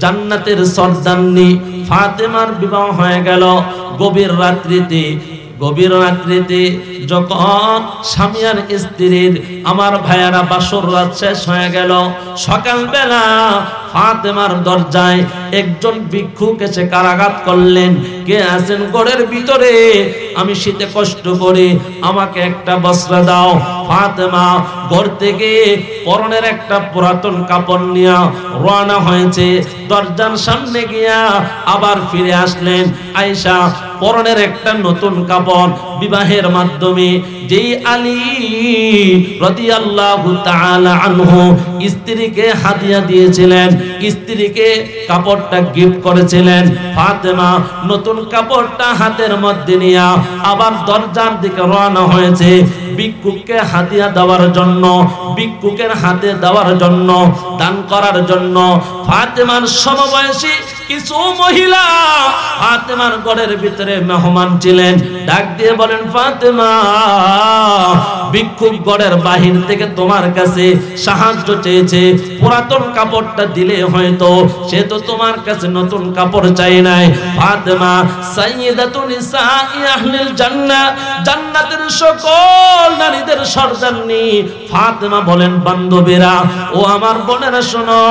Speaker 1: জান্নাতের সর্দারনি ফাতেমার বিবাহ হয়ে গেল। গভীর রাত্রিতে, গভীর রাত্রিতে যখন স্বামী আর স্ত্রীর, আমার ভাইয়ারা, বাসর রাত শেষ হয়ে গেল, সকালবেলা ফাতেমার দরজায় একজন ভিক্ষুক এসে কারাঘাত করলেন। কে আছেন ঘরের ভিতরে? আমি শীতে কষ্ট করি, আমাকে একটা বস্ত্র দাও। ফাতেমা ঘর থেকে পরনের একটা পুরাতন কাপড় নিয়ে রওনা হয়েছে। দরজার সামনে গিয়া আবার ফিরে আসলেন। আয়েশা পরনের একটা নতুন কাপড় বিবাহের মাধ্যমে যেই আলী রাদিয়াল্লাহু তাআলা আনহু স্ত্রীকে হাদিয়া দিয়েছিলেন, স্ত্রীকে কাপড়টা গিফট করেছিলেন, ফাতেমা নতুন কাপড়টা হাতের মধ্যে নিয়ে আবার দরজার দিকে রওনা হয়েছে ভিক্ষুককে হাদিয়া দেওয়ার জন্য, ভিক্ষুকের হাতে দেওয়ার জন্য, দান করার জন্য। ফাতেমার সমবয়সী কিছু মহিলা ফাতেমার ঘরের ভিতরে মেহমান ছিলেন। ডাক দিয়ে বলেন, ফাতেমা, ভিক্ষুক ঘরের বাহির থেকে তোমার কাছে সাহায্য চেয়েছে, পুরাতন কাপড়টা দিলে হয়তো, সে তো তোমার কাছে নতুন কাপড় চাই নাই। ফাতেমা সাইয়্যিদাতু নিসাই আহলিল জান্নাহ, জান্নাতের সকল নারীদের সর্দারনি ফাতেমা বলেন, বান্ধবীরা ও আমার বোনেরা শোনো,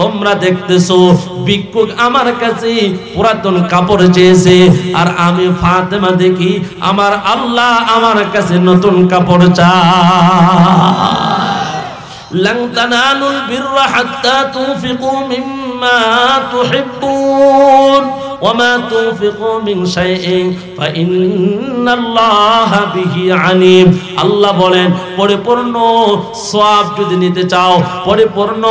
Speaker 1: তোমরা দেখতেছো ভিক্ষুক আমার কাছে পুরাতন কাপড় চেয়েছে, আর আমি ফাতেমা দেখি আমার আল্লাহ আমার কাছে নতুন কাপড় চায়। লান তানালুল বিররা হাত্তা তুনফিকু মিম্মা তুহিব্বুন ওয়া মা তুনফিকু মিন শাইইন ফাইন্নাল্লাহা বিহি আলিম। আল্লাহ বলেন, পরিপূর্ণ সওয়াব যদি নিতে চাও, পরিপূর্ণ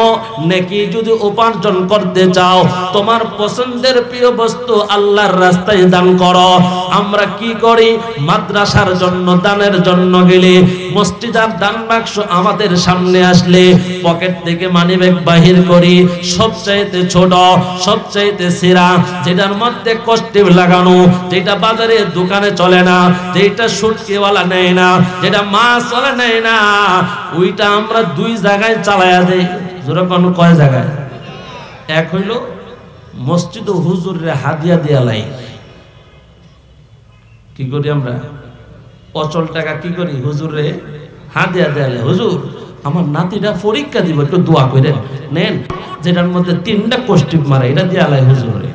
Speaker 1: নেকি যদি উপার্জন করতে চাও, তোমার পছন্দের প্রিয় বস্তু আল্লাহর রাস্তায় দান করো। আমরা কি করি? মাদ্রাসার জন্য দানের জন্য গেলে, মসজিদের দান বাক্স আমাদের সামনে আসলে পকেট থেকে মানিব্যাগ বাহির করি, সবচাইতে ছোট, সবচাইতে সেরা, যেটার মধ্যে কষ্টিপ লাগানো, যেটা বাজারে দোকানে চলে না, যেটা সুটকিওয়ালা নেয় না, যেটা মাছ ওয়ালা নেয় না, ওইটা আমরা দুই জায়গায় চালায়া দেই। যেরকম কয় জায়গায়? এক হইল মসজিদ ও হুজুরে হাদিয়া দিয়া লাই। কি করি আমরা? অচল টাকা কি করি? হুজুরে হাদিয়া দেয়ালে, হুজুর আমার নাতিটা পরীক্ষা দিব, একটু দোয়া করেন, নেন, যেটার মধ্যে 3টা কষ্টিপ মারে, এটা দিয়া লাই হুজুরে।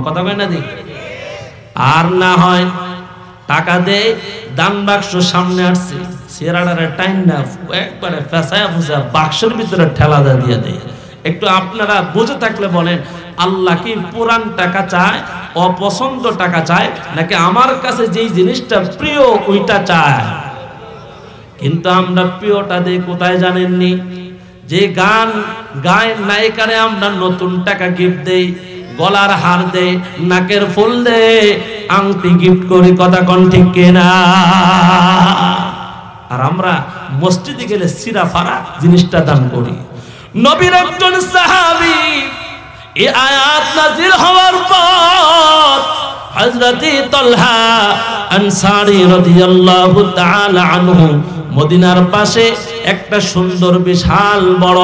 Speaker 1: কথা কয় না দিক? আর না হয় টাকা দে, দান বাক্স সামনে আসছে, সেরাডারে টাইম না একবারে ফেসায়া ফুসা বাক্সের ভিতরে ঠেলা দিয়ে দেয়। একটু আপনারা বুঝে থাকলে বলেন, আল্লাহ কি পুরান টাকা চায় অপছন্দ টাকা চায় নাকি আমার কাছে যেই জিনিসটা প্রিয় ওইটা চায়? কিন্তু আমরা প্রিয়টা দিয়ে কোথায় জানেননি? যে গান গায়ের নায়িকারে আমরা নতুন টাকা গিফট দেই, গলার হার দেই, নাকের ফুল দেই, আংটি গিফট করি, কথা কোন ঠিক কিনা? আর আমরা মসজিদে গেলে সিরা ফারা জিনিসটা দান করি। নবীর একজন সাহাবী এই আয়াত নাযিল হওয়ার পর হযরত তালহা আনসারী রাদিয়াল্লাহু তাআলা আনহু মদিনার পাশে একটা সুন্দর বিশাল বড়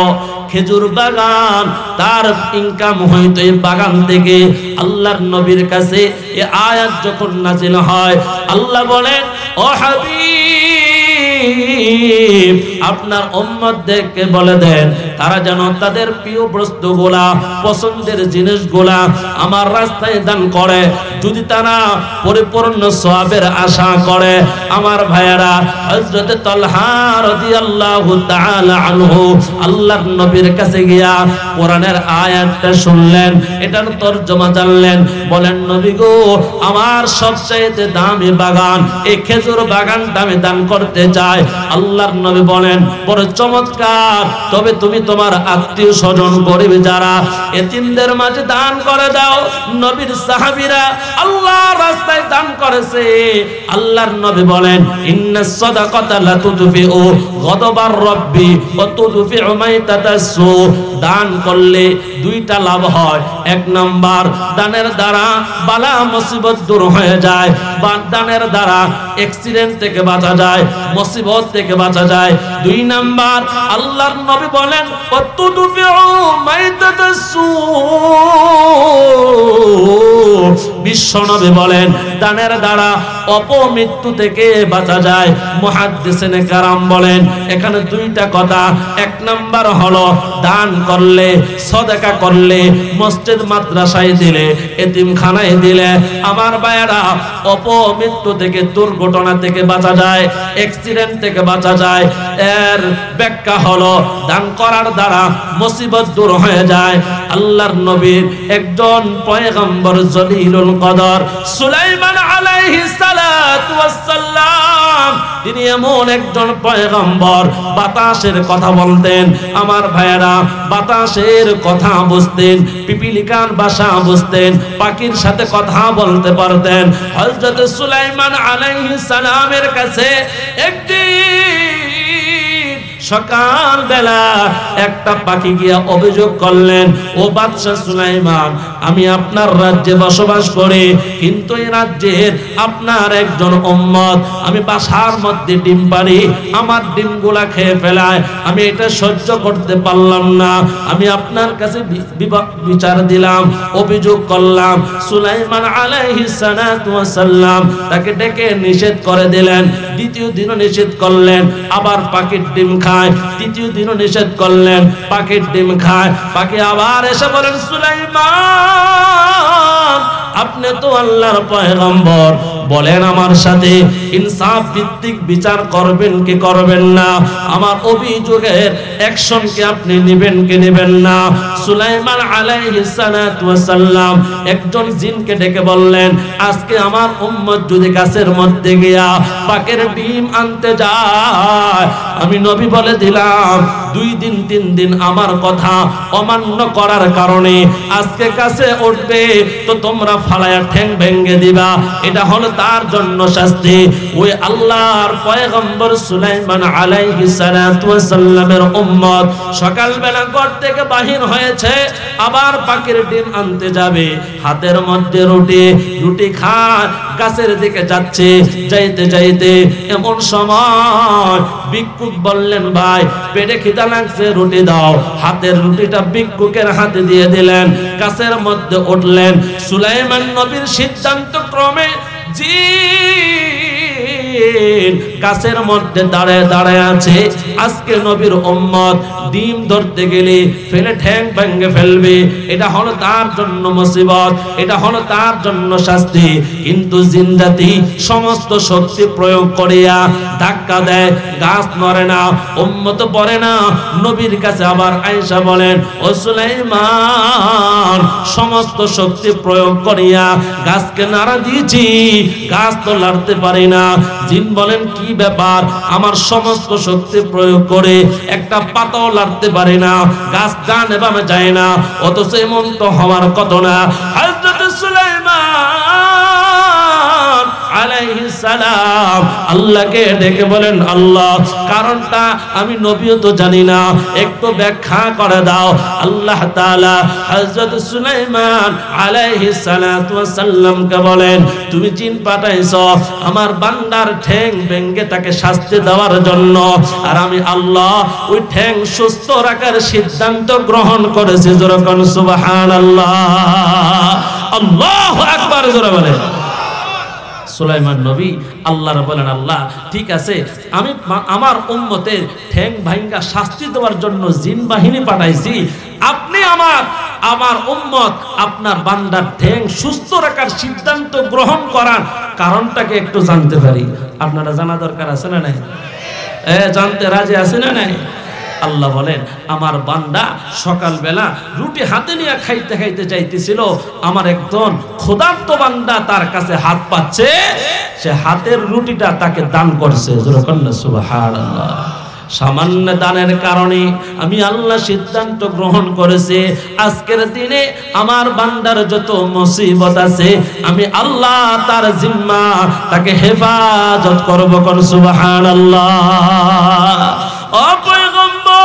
Speaker 1: খেজুর বাগান, তার ইনকাম হইতো এই বাগান থেকে। আল্লাহর নবীর কাছে এই আয়াত যখন নাযিল হয়, আল্লাহ বলেন, ও হাবিব, আপনার উম্মতদেরকে বলে দেন তারা যেন তাদের প্রিয় বস্তুগুলা, পছন্দের জিনিসগুলা আমার রাস্তায় দান করে। যদি তারা পরিপূর্ণ সওয়াবের আশা করে, আমার ভাইয়েরা, হযরত তালহা রাদিয়াল্লাহু তাআলা আনহু আল্লাহর নবীর কাছে গিয়া কোরআনের আয়াতটা শুনলেন, এটার তরজমা জানলেন। বলেন, নবী গো, আমার সবচাইতে দামি বাগান, এই খেজুর বাগানটা আমি দান করতে চাই। আল্লাহর নবী বলেন, বড় চমৎকার, তবে তুমি তোমার আত্মীয় স্বজন গরিব যারা এতিমদের মাঝে দান করে দাও। নবীর সাহাবীরা আল্লাহর রাস্তায় দান করেছে। আল্লাহর নবী বলেন, ইন্নাস সাদাকাতা লা তুদফিউ গদবার রাব্বি ওয়া তুদফিউ মাইতাতাসু। দান করলে দুইটা লাভ হয়। এক নাম্বার, দানের দ্বারা বালা মুসিবত দূর হয়ে যায়, বা দানের দ্বারা অ্যাক্সিডেন্ট থেকে বাঁচা যায়, মুসিবত থেকে বাঁচা যায়। দুই নাম্বার, আল্লাহর নবী বলেন, ওয়া তুদফিউ মাইতাতাসু। বিশ্বনবী বলেন, দানের দ্বারা অপমৃত্যু থেকে বাঁচা যায়। মুহাদ্দিসিনে কেরাম বলেন, এখানে দুইটা কথা। এক নাম্বার হলো, দান করলে, সদকা করলে, মসজিদ মাদ্রাসায় দিলে, এতিমখানায় দিলে, আমার ভাইয়েরা, অপমৃত্যু থেকে, দুর্ঘটনা থেকে বাঁচা যায়, অ্যাক্সিডেন্ট থেকে বাঁচা যায়। এর ব্যাখ্যা হলো, দান করার দ্বারা মুসিবত দূর হয়ে যায়। আল্লাহর নবীর একজন পয়গম্বর জলিলুল কদর সুলাইমান আলাইহিস সালাতু ওয়াস সালাম, তিনি এমন একজন পয়গম্বর, বাতাসের কথা বলতেন। আমার ভাইয়েরা, বাতাসের কথা বুঝতেন, পিপিলিকার ভাষা বুঝতেন, পাখির সাথে কথা বলতে পারতেন। হযরত সুলাইমান আলাইহিস সালামের কাছে একদিন সকাল বেলা একটা পাখি গিয়া অভিযোগ করলেন, ও বাদশা সুলাইমান, আমি আপনার রাজ্যে বসবাস করি, কিন্তু এই রাজ্যের আপনার একজন উম্মত, আমি বাসার মধ্যে ডিম পারি, আমার ডিমগুলা খেয়ে ফেলায়, আমি এটা সহ্য করতে পারলাম না। আমি আপনার কাছে বিচার দিলাম, অভিযোগ করলাম। সুলাইমান আলাইহিস সালাতু ওয়াস সালাম তাকে ডেকে নিষেধ করে দিলেন। দ্বিতীয় দিনও নিষেধ করলেন, আবার পাখির ডিম খায়। তৃতীয় দিনও নিষেধ করলেন, পাখির ডিম খায়। পাখি আবার এসে বলেন, সুলাইমান, আপনি তো আল্লাহর পয়গম্বর, বলেন আমার সাথে ইনসাফ ভিত্তিক বিচার করবেন কি করবেন না? আমার অভিযোগের অ্যাকশন কি আপনি নেবেন কি নেবেন না? সুলাইমান আলাইহিস সালাতু ওয়াস সালাম একজন জিনকে ডেকে বললেন, আজকে আমার উম্মত যদি গাছের মধ্যে গিয়া পাখির ডিম আনতে যায়, আমি নবী বলে দিলাম 2 দিন 3 দিন আমার কথা অমান্য করার কারণে আজকে কাছে উঠবে, তো তোমরা ফালায়া ঠ্যাং ভেঙে দিবা। এটা হলো তার জন্য শাস্তি। ওই আল্লাহর পয়গম্বর সুলাইমান আলাইহিস সালাতু ওয়াস সালামের উম্মত সকালবেলা ঘর থেকে বাহির হয়েছে, আবার পাখির ডিম আনতে যাবে, হাতের মধ্যে রুটি খায়, গাছের দিকে যাচ্ছে। যাইতে যাইতে এমন সময় ভিক্ষুক বললেন, ভাই পেটে খিদা লাগছে, রুটি দাও। হাতের রুটিটা ভিক্ষুকের হাতে দিয়ে দিলেন, গাছের মধ্যে উঠলেন। সুলাইমান নবীর সিদ্ধান্ত ক্রমে দিন গাছের মধ্যে দাঁড়ায় দাঁড়ায় আছে। আজকে নবীর উম্মত ডিম ধরতে গেলে ফেলে ঠ্যাং ভেঙে ফেলবে, এটা হলো তার জন্য মুসিবত, এটা হলো তার জন্য শাস্তি। কিন্তু জিন্দাতি সমস্ত শক্তি প্রয়োগ করিয়া ধাক্কা দেয়, গাছ নড়ে না, উম্মত পড়ে না। নবীর কাছে আবার আয়েশা বলেন, ও সুলাইমান, সমস্ত শক্তি প্রয়োগ করিয়া গাছকে নাড়া দিয়েছি, গাছ তো লড়তে পারি না। জিন বলেন, কি ব্যাপার, আমার সমস্ত শক্তি প্রয়োগ করে একটা পাতাও লড়তে পারি না, গাছ ডানে বামে যায় না, অথচ এমন তো হওয়ার কথা না। হযরত সুলাইমান আলাইহিস সালাম আল্লাহকে ডেকে বলেন, আল্লাহ, কারণটা আমি নবীও তো জানি না, একটু ব্যাখ্যা করে দাও। আল্লাহ তাআলা হযরত সুলাইমান আলাইহিস সালাতু ওয়াস সালামকে বলেন, তুমি জিন পাঠাইছো আমার বান্দার ঠ্যাং ভেঙে তাকে শাস্তি দেওয়ার জন্য, আর আমি আল্লাহ ওই ঠ্যাং সুস্থ রাখার সিদ্ধান্ত গ্রহণ করেছি। জোরে কোন সুবহানাল্লাহ, আল্লাহু আকবার, জোরে বলেন। সুলাইমান নবী আল্লাহর বলেন, আল্লাহ ঠিক আছে, আমি আমার উম্মতের ঠ্যাং ভাঙ্গা শাস্তি দেওয়ার জন্য জিন বাহিনী পাঠাইছি, আপনি আমার উম্মত আপনার বান্দার ঠ্যাং সুস্থ রাখার সিদ্ধান্ত গ্রহণ করার কারণটাকে একটু জানতে পারি। আপনারা জানা দরকার আছে না নাই? জানতে রাজি আছে না নাই? আল্লাহ বলেন, আমার বান্দা সকালবেলা রুটি হাতে নিয়ে খাইতে খাইতে চাইতেছিল, আমার একজন ক্ষুধার্ত বান্দা তার কাছে হাত পাচ্ছে, সে হাতের রুটিটা তাকে দান করছে। সুবহানাল্লাহ। সামান্য দানের কারণে আমি আল্লাহ সিদ্ধান্ত গ্রহণ করেছি, আজকের দিনে আমার বান্দার যত মুসিবত আছে আমি আল্লাহ তার জিম্মা তাকে হেফাজত করব। কোন সুবহানাল্লাহ। ও পয়গম্বর,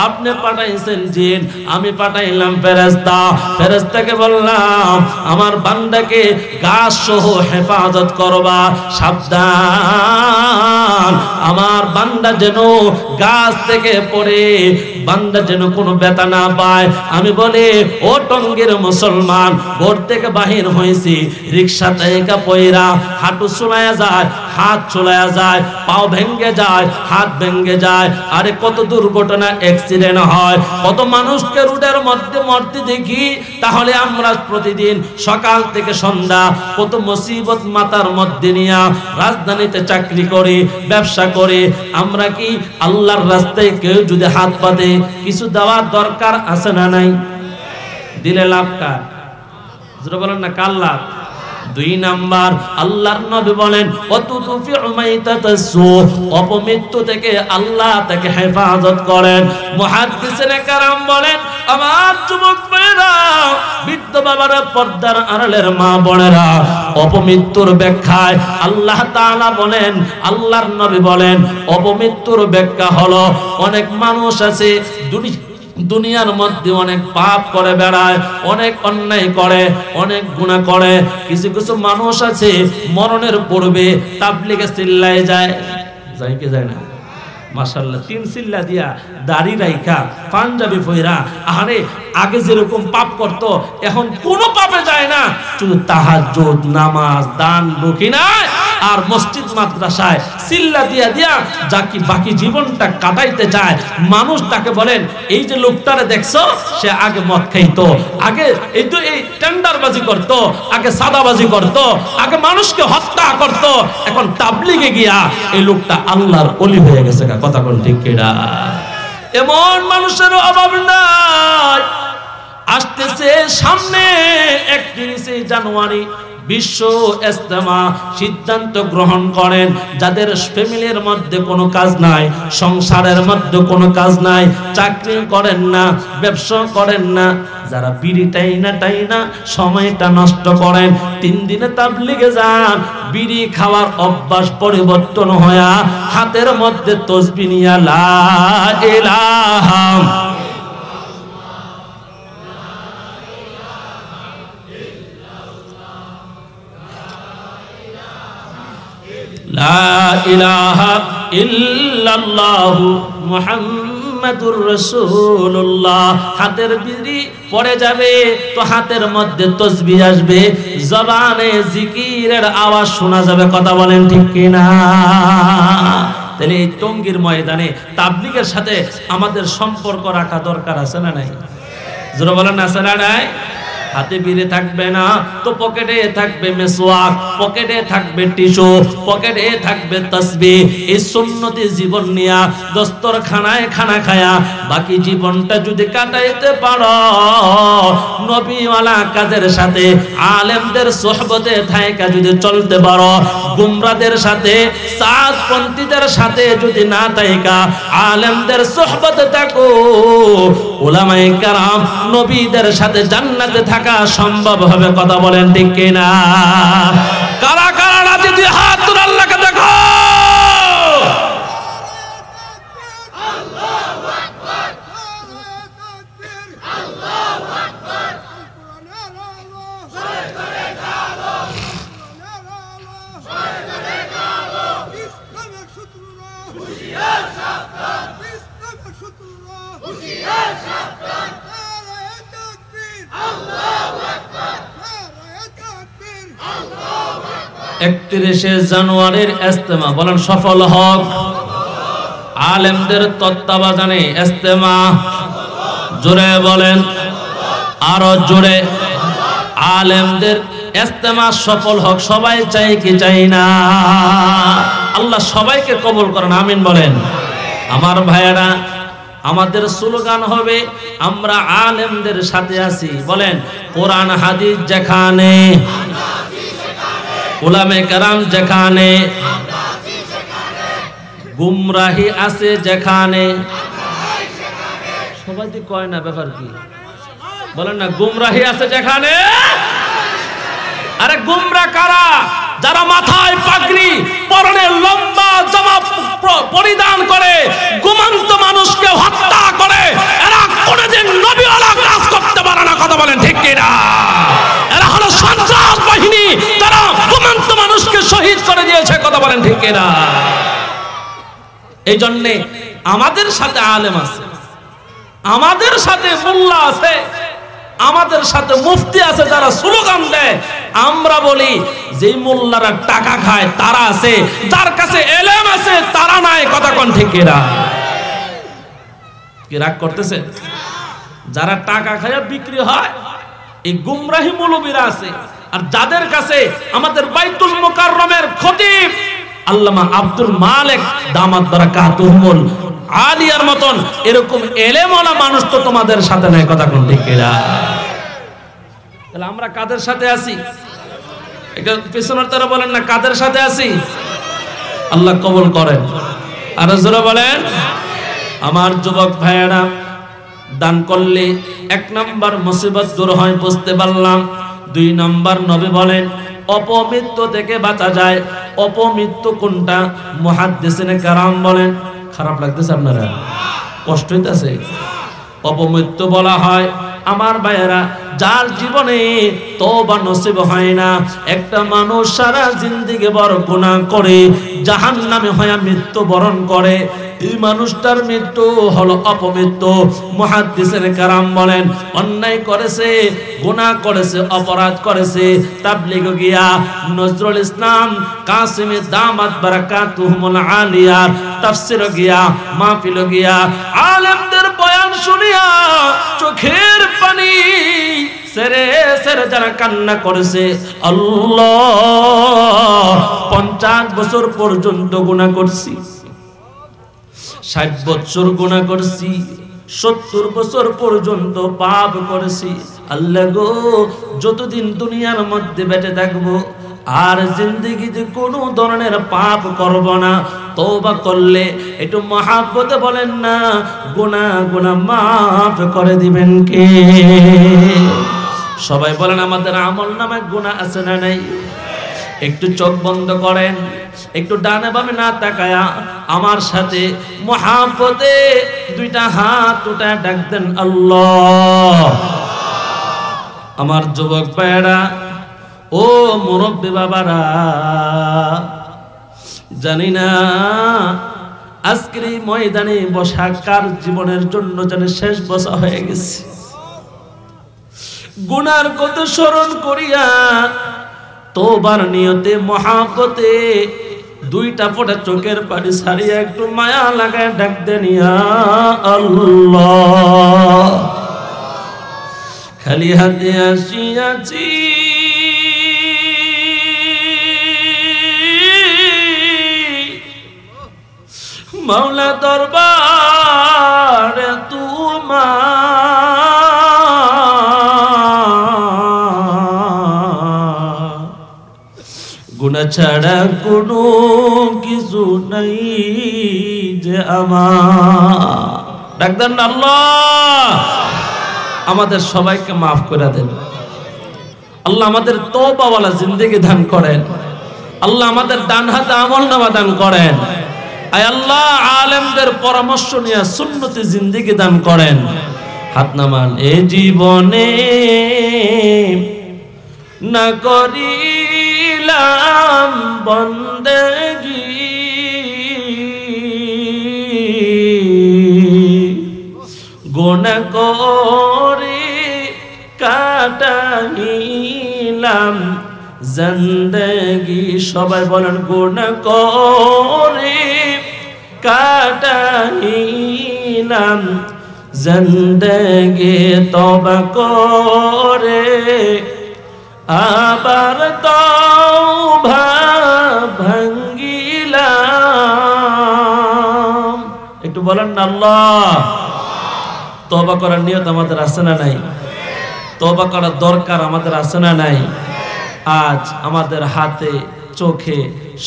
Speaker 1: আপনি পাঠাইছেন জিন, আমি পাঠাইলাম ফেরেশতা। ফেরেশতাকে বললাম আমার বান্দাকে গাছ সহ হেফাজত করবা, সাবধান আমার বান্দা যেন গাছ থেকে পড়ে বান্দা যেন কোনো ব্যথা না পায়। আমি বলে, ও টঙ্গের মুসলমান, ভোর থেকে বাহির হয়েছি, রিক্সা থেকে পয়রা হাঁটু চুলায়া যায়, হাত চুলায়া যায়, পাও ভেঙ্গে যায়, হাত ভেঙ্গে যায়। আরে কত দুর্ঘটনা, অ্যাক্সিডেন্ট হয়, কত মানুষকে রোডের মধ্যে মরতে দেখি। তাহলে আমরা প্রতিদিন সকাল থেকে সন্ধ্যা কত মুসিবত মাথার মধ্যে নিয়ে রাজধানীতে চাকরি করি, ব্যবসা করি, আমরা কি আল্লাহর রাস্তায় কেউ যদি হাত পাতে কিছু দেওয়ার দরকার আছে না নাই? দিলে লাভ কার? যেটা বলেন না, কার লাভ? দুই নাম্বার, আল্লাহর নবী বলেন, অপমৃত্যু থেকে আল্লাহ তাকে হেফাজত করেন। মুহাদ্দিসিনে কেরাম বলেন, আমার যুবক ভাইরা, বৃদ্ধ বাবারা, পর্দার আড়ালের মা বোনেরা, অপমৃত্যুর ব্যাখ্যায় আল্লাহ তাআলা বলেন, আল্লাহর নবী বলেন, অপমৃত্যুর ব্যাখ্যা হলো অনেক মানুষ আছে দুনিয়ার মধ্যে অনেক পাপ করে বেড়ায়, অনেক অন্যায় করে, অনেক গুনাহ করে। কিছু কিছু মানুষ আছে মরণের পূর্বে তাবলীগে চিল্লায় যায়, যায় কি যায় না? মাশাআল্লাহ, 3 চিল্লা দিয়া দাড়ি রাইখা পাঞ্জাবি পয়রা, আরে আগে যেরকম পাপ করত এখন কোনো পাপে যায় না, শুধু তাহাজ্জুদ, নামাজ, দান, দক্ষিণা আর মসজিদ মাদ্রাসায় চিল্লা দিয়া দিয়া যাকি বাকি জীবনটা কাটাইতে চায়। মানুষ তাকে বলেন, এই যে লোকটারে দেখছো, সে আগে মদ খাইতো, আগে এই টেন্ডারবাজি করত, আগে সাদাবাজি করত, আগে মানুষকে হত্যা করত, এখন তাবলীগে গিয়া এই লোকটা আল্লাহর ওলি হয়ে গেছে। কথা কোন ঠিক কিনা? এমন মানুষের অভাব নাই। আসতেছে সামনে 31 জানুয়ারি বিশ্ব ইজতেমা, সিদ্ধান্ত গ্রহণ করেন, যাদের ফ্যামিলির মধ্যে কোনো কাজ নাই, সংসারের মধ্যে কোনো কাজ নাই, চাকরি করেন না, ব্যবসা করেন না, যারা বিড়ি টাইনা সময়টা নষ্ট করেন, 3 দিনে তাবলীগে যান, বিড়ি খাওয়ার অভ্যাস পরিবর্তন হয়া হাতের মধ্যে তাসবিহ নিয়া লা ইলাহা লা ইলাহা ইল্লাল্লাহু মুহাম্মাদুর মুহাম্মাদুর রাসূলুল্লাহ। হাতের বিড়ি পড়ে যাবে তো হাতের মধ্যে তাসবিহ আসবে, জবানে জিকিরের আওয়াজ শোনা যাবে। কথা বলেন ঠিক কিনা? তাহলে এই টঙ্গীর ময়দানে তাবলীগের সাথে আমাদের সম্পর্ক রাখা দরকার আছে না নাই? জোরে বলেন আছে না নাই? হাতে বিড়ি থাকবে না তো পকেটে থাকবে মেসওয়াক, পকেটে থাকবে টিস্যু, পকেটে থাকবে তাসবিহ। এই সুন্নতি জীবন নিয়া দস্তরখানায় খানা খায়া বাকি জীবনটা যদি কাটাইতে পারো, নবীওয়ালা কাজের সাথে আলেমদের সোহবতে থাইকা যদি চলতে পারো, গুমরাদের সাথে সাতপন্থীদের সাথে যদি না থাইকা আলেমদের সোহবতে থাকো, উলামায়ে কেরাম নবীদের সাথে জান্নাতে থাকা সম্ভব হবে। কথা বলেন ঠিক কিনা? কারা কারা রাজি? দুই হাত তুলে আল্লাহকে দেখো। আল্লাহু আকবার, আল্লাহু আকবার। জয় করে গালো, জয় করে গালো। ইসলামের শত্রুরা হুঁশিয়ার সাবধান, ইসলামের শত্রুরা হুঁশিয়ার সাবধান। আল্লাহু আকবার, আল্লাহু আকবার। 31শে জানুয়ারির ইজতেমা বলেন সফল হোক। আলেমদের তত্ত্বাবধানে ইজতেমা, জোরে বলেন, আরো জোরে। আলেমদের ইজতেমা সফল হোক। সবাই চাই কি চাই না? আল্লাহ সবাইকে কবুল করেন, আমিন বলেন। আমার ভাইয়েরা, আমাদের স্লোগান হবে আমরা আলেমদের সাথে আছি। বলেন কোরআন হাদিস যেখানে, উলামায়ে কেরাম যেখানে, গুমরাহি আছে যেখানে। সবাই তো কয় না, ব্যাপার কি? বলেন না, গুমরাহি আছে যেখানে। আরে গুমরা কারা? যারা মাথায় পাগড়ি, পরনে লম্বা জামা পরিধান করে ঘুমন্ত মানুষকে হত্যা করে, এরা কোনদিন নবীওয়ালা কাজ করতে পারে না। কথা বলেন ঠিক কিনা? এরা হলো সন্ত্রাস বাহিনী, তারা ঘুমন্ত মানুষকে শহীদ করে দিয়েছে। কথা বলেন ঠিক কিনা? এই জন্যে আমাদের সাথে আলেম আছে, আমাদের সাথে মোল্লা আছে, আমাদের সাথে মুফতি আছে, যারা স্লোগান দেয়। আমরা বলি যে মোল্লারা টাকা খায় তারা আছে, যার কাছে এলেম আছে তারা নাই। কথা কোন ঠিক কিনা? কি রাগ করতেছে? যারা টাকা খায় বিক্রি হয় এই গুমরাহি মৌলবীরা আছে। আর যাদের কাছে আমাদের বাইতুল মুকাররমের খতিব আল্লামা আব্দুল মালিক দামাত বারাকাতুহুল আলিয়ার মতন এরকম এলেমওয়ালা মানুষ তো তোমাদের সাথে নাই। কথা কোন ঠিক কিনা? তাহলে আমরা কাদের সাথে আছি? এটা পিছনের তারা বলেন না, কাদের সাথে আছি? আল্লাহ কবুল করেন। আর জোরে বলেন। আমার যুবক ভাইয়েরা, দান করলে 1 নাম্বার মুসিবত দূর হয়, বুঝতে পারলাম। 2 নাম্বার নবী বলেন অপমৃত্যু থেকে বাঁচা যায়। অপমৃত্যু কোনটা? মুহাদ্দিসিনে কেরাম বলেন। খারাপ লাগতেছে আপনারা? কষ্ট হইতেছে? অপমৃত্যু বলা হয় আমার ভাইয়েরা যার জীবনে তওবা নসিব হয় না। একটা মানুষ সারা জিন্দেগি বড় গুনাহ করে জাহান্নামে হয়ে মৃত্যুবরণ করে, এই মানুষটার মৃত্যু হলো অপমৃত্যু। মুহাদ্দিসিনে কেরাম বলেন অন্যায় করেছে, গুনাহ করেছে, অপরাধ করেছে, তাবলীগ গিয়া, নজরুল ইসলাম কাসিমি দামাত বারাকাতুহুল আলিয়া তাফসীর গিয়া, মাহফিল গিয়া, আলেমদের বয়ান শুনিয়া চোখের পানি সেরে সেরে যারা কান্না করেছে, আল্লাহ 50 বছর পর্যন্ত গুনাহ করছি, 60 বছর গুনাহ করছি, 70 বছর পর্যন্ত পাপ করেছি। আল্লাহ গো, যতদিন দুনিয়ার মধ্যে বেঁচে থাকবো আর জিন্দেগিতে কোনো ধরনের পাপ করব না। তওবা করলে একটু মহাব্বতে বলেন না, গুনাহ গুনাহ মাফ করে দিবেন কে? সবাই বলেন আমাদের আমল নামে গুনাহ আছে না নাই? একটু চোখ বন্ধ করেন, একটু ডানে বামে না তাকায়া আমার সাথে মহাব্বতে 2টা হাত উঠায় ডাক দেন আল্লাহ। আমার যুবক ভাইরা, ও মুরব্বী বাবারা, জানি না আজকের এই ময়দানে বসা কার জীবনের জন্য যেন শেষ বসা হয়ে গেছে। গুনার কথা স্মরণ করিয়া তোবার নিয়তে মহাব্বতে দুইটা ফোঁটা চোখের পানি ছাড়িয়া একটু মায়া লাগায় ডাক দেন, ইয়া আল্লাহ। খালি হাতে আসিয়াছি, মাওলা দরবারে তোমার গুনাহ ছাড়া কোনো কিছু নাই যে আমার। ডাকতেন আল্লাহ আমাদের সবাইকে মাফ করে দেন। আল্লাহ আমাদের তওবাওয়ালা জিন্দেগি দান করেন। আল্লাহ আমাদের ডান হাতে আমলনামা দান করেন। আয় আল্লাহ আলেমদের পরামর্শ নিয়ে সুন্নতি জিন্দেগি দান করেন। হাত নামান। এ জীবনে না করিলাম বন্দেগি, গুনাহ করে কাটাইলাম জিন্দেগি। সবাই বলেন, গুনাহ করে কাটাইলাম জিন্দেগি, তওবা করে আবার তওবা ভাঙ্গিলাম। একটু বলেন না আল্লাহ। তওবা করার নিয়ত আমাদের আছে না নাই? তওবা করার দরকার আমাদের আছে না নাই? আজ আমাদের হাতে চোখে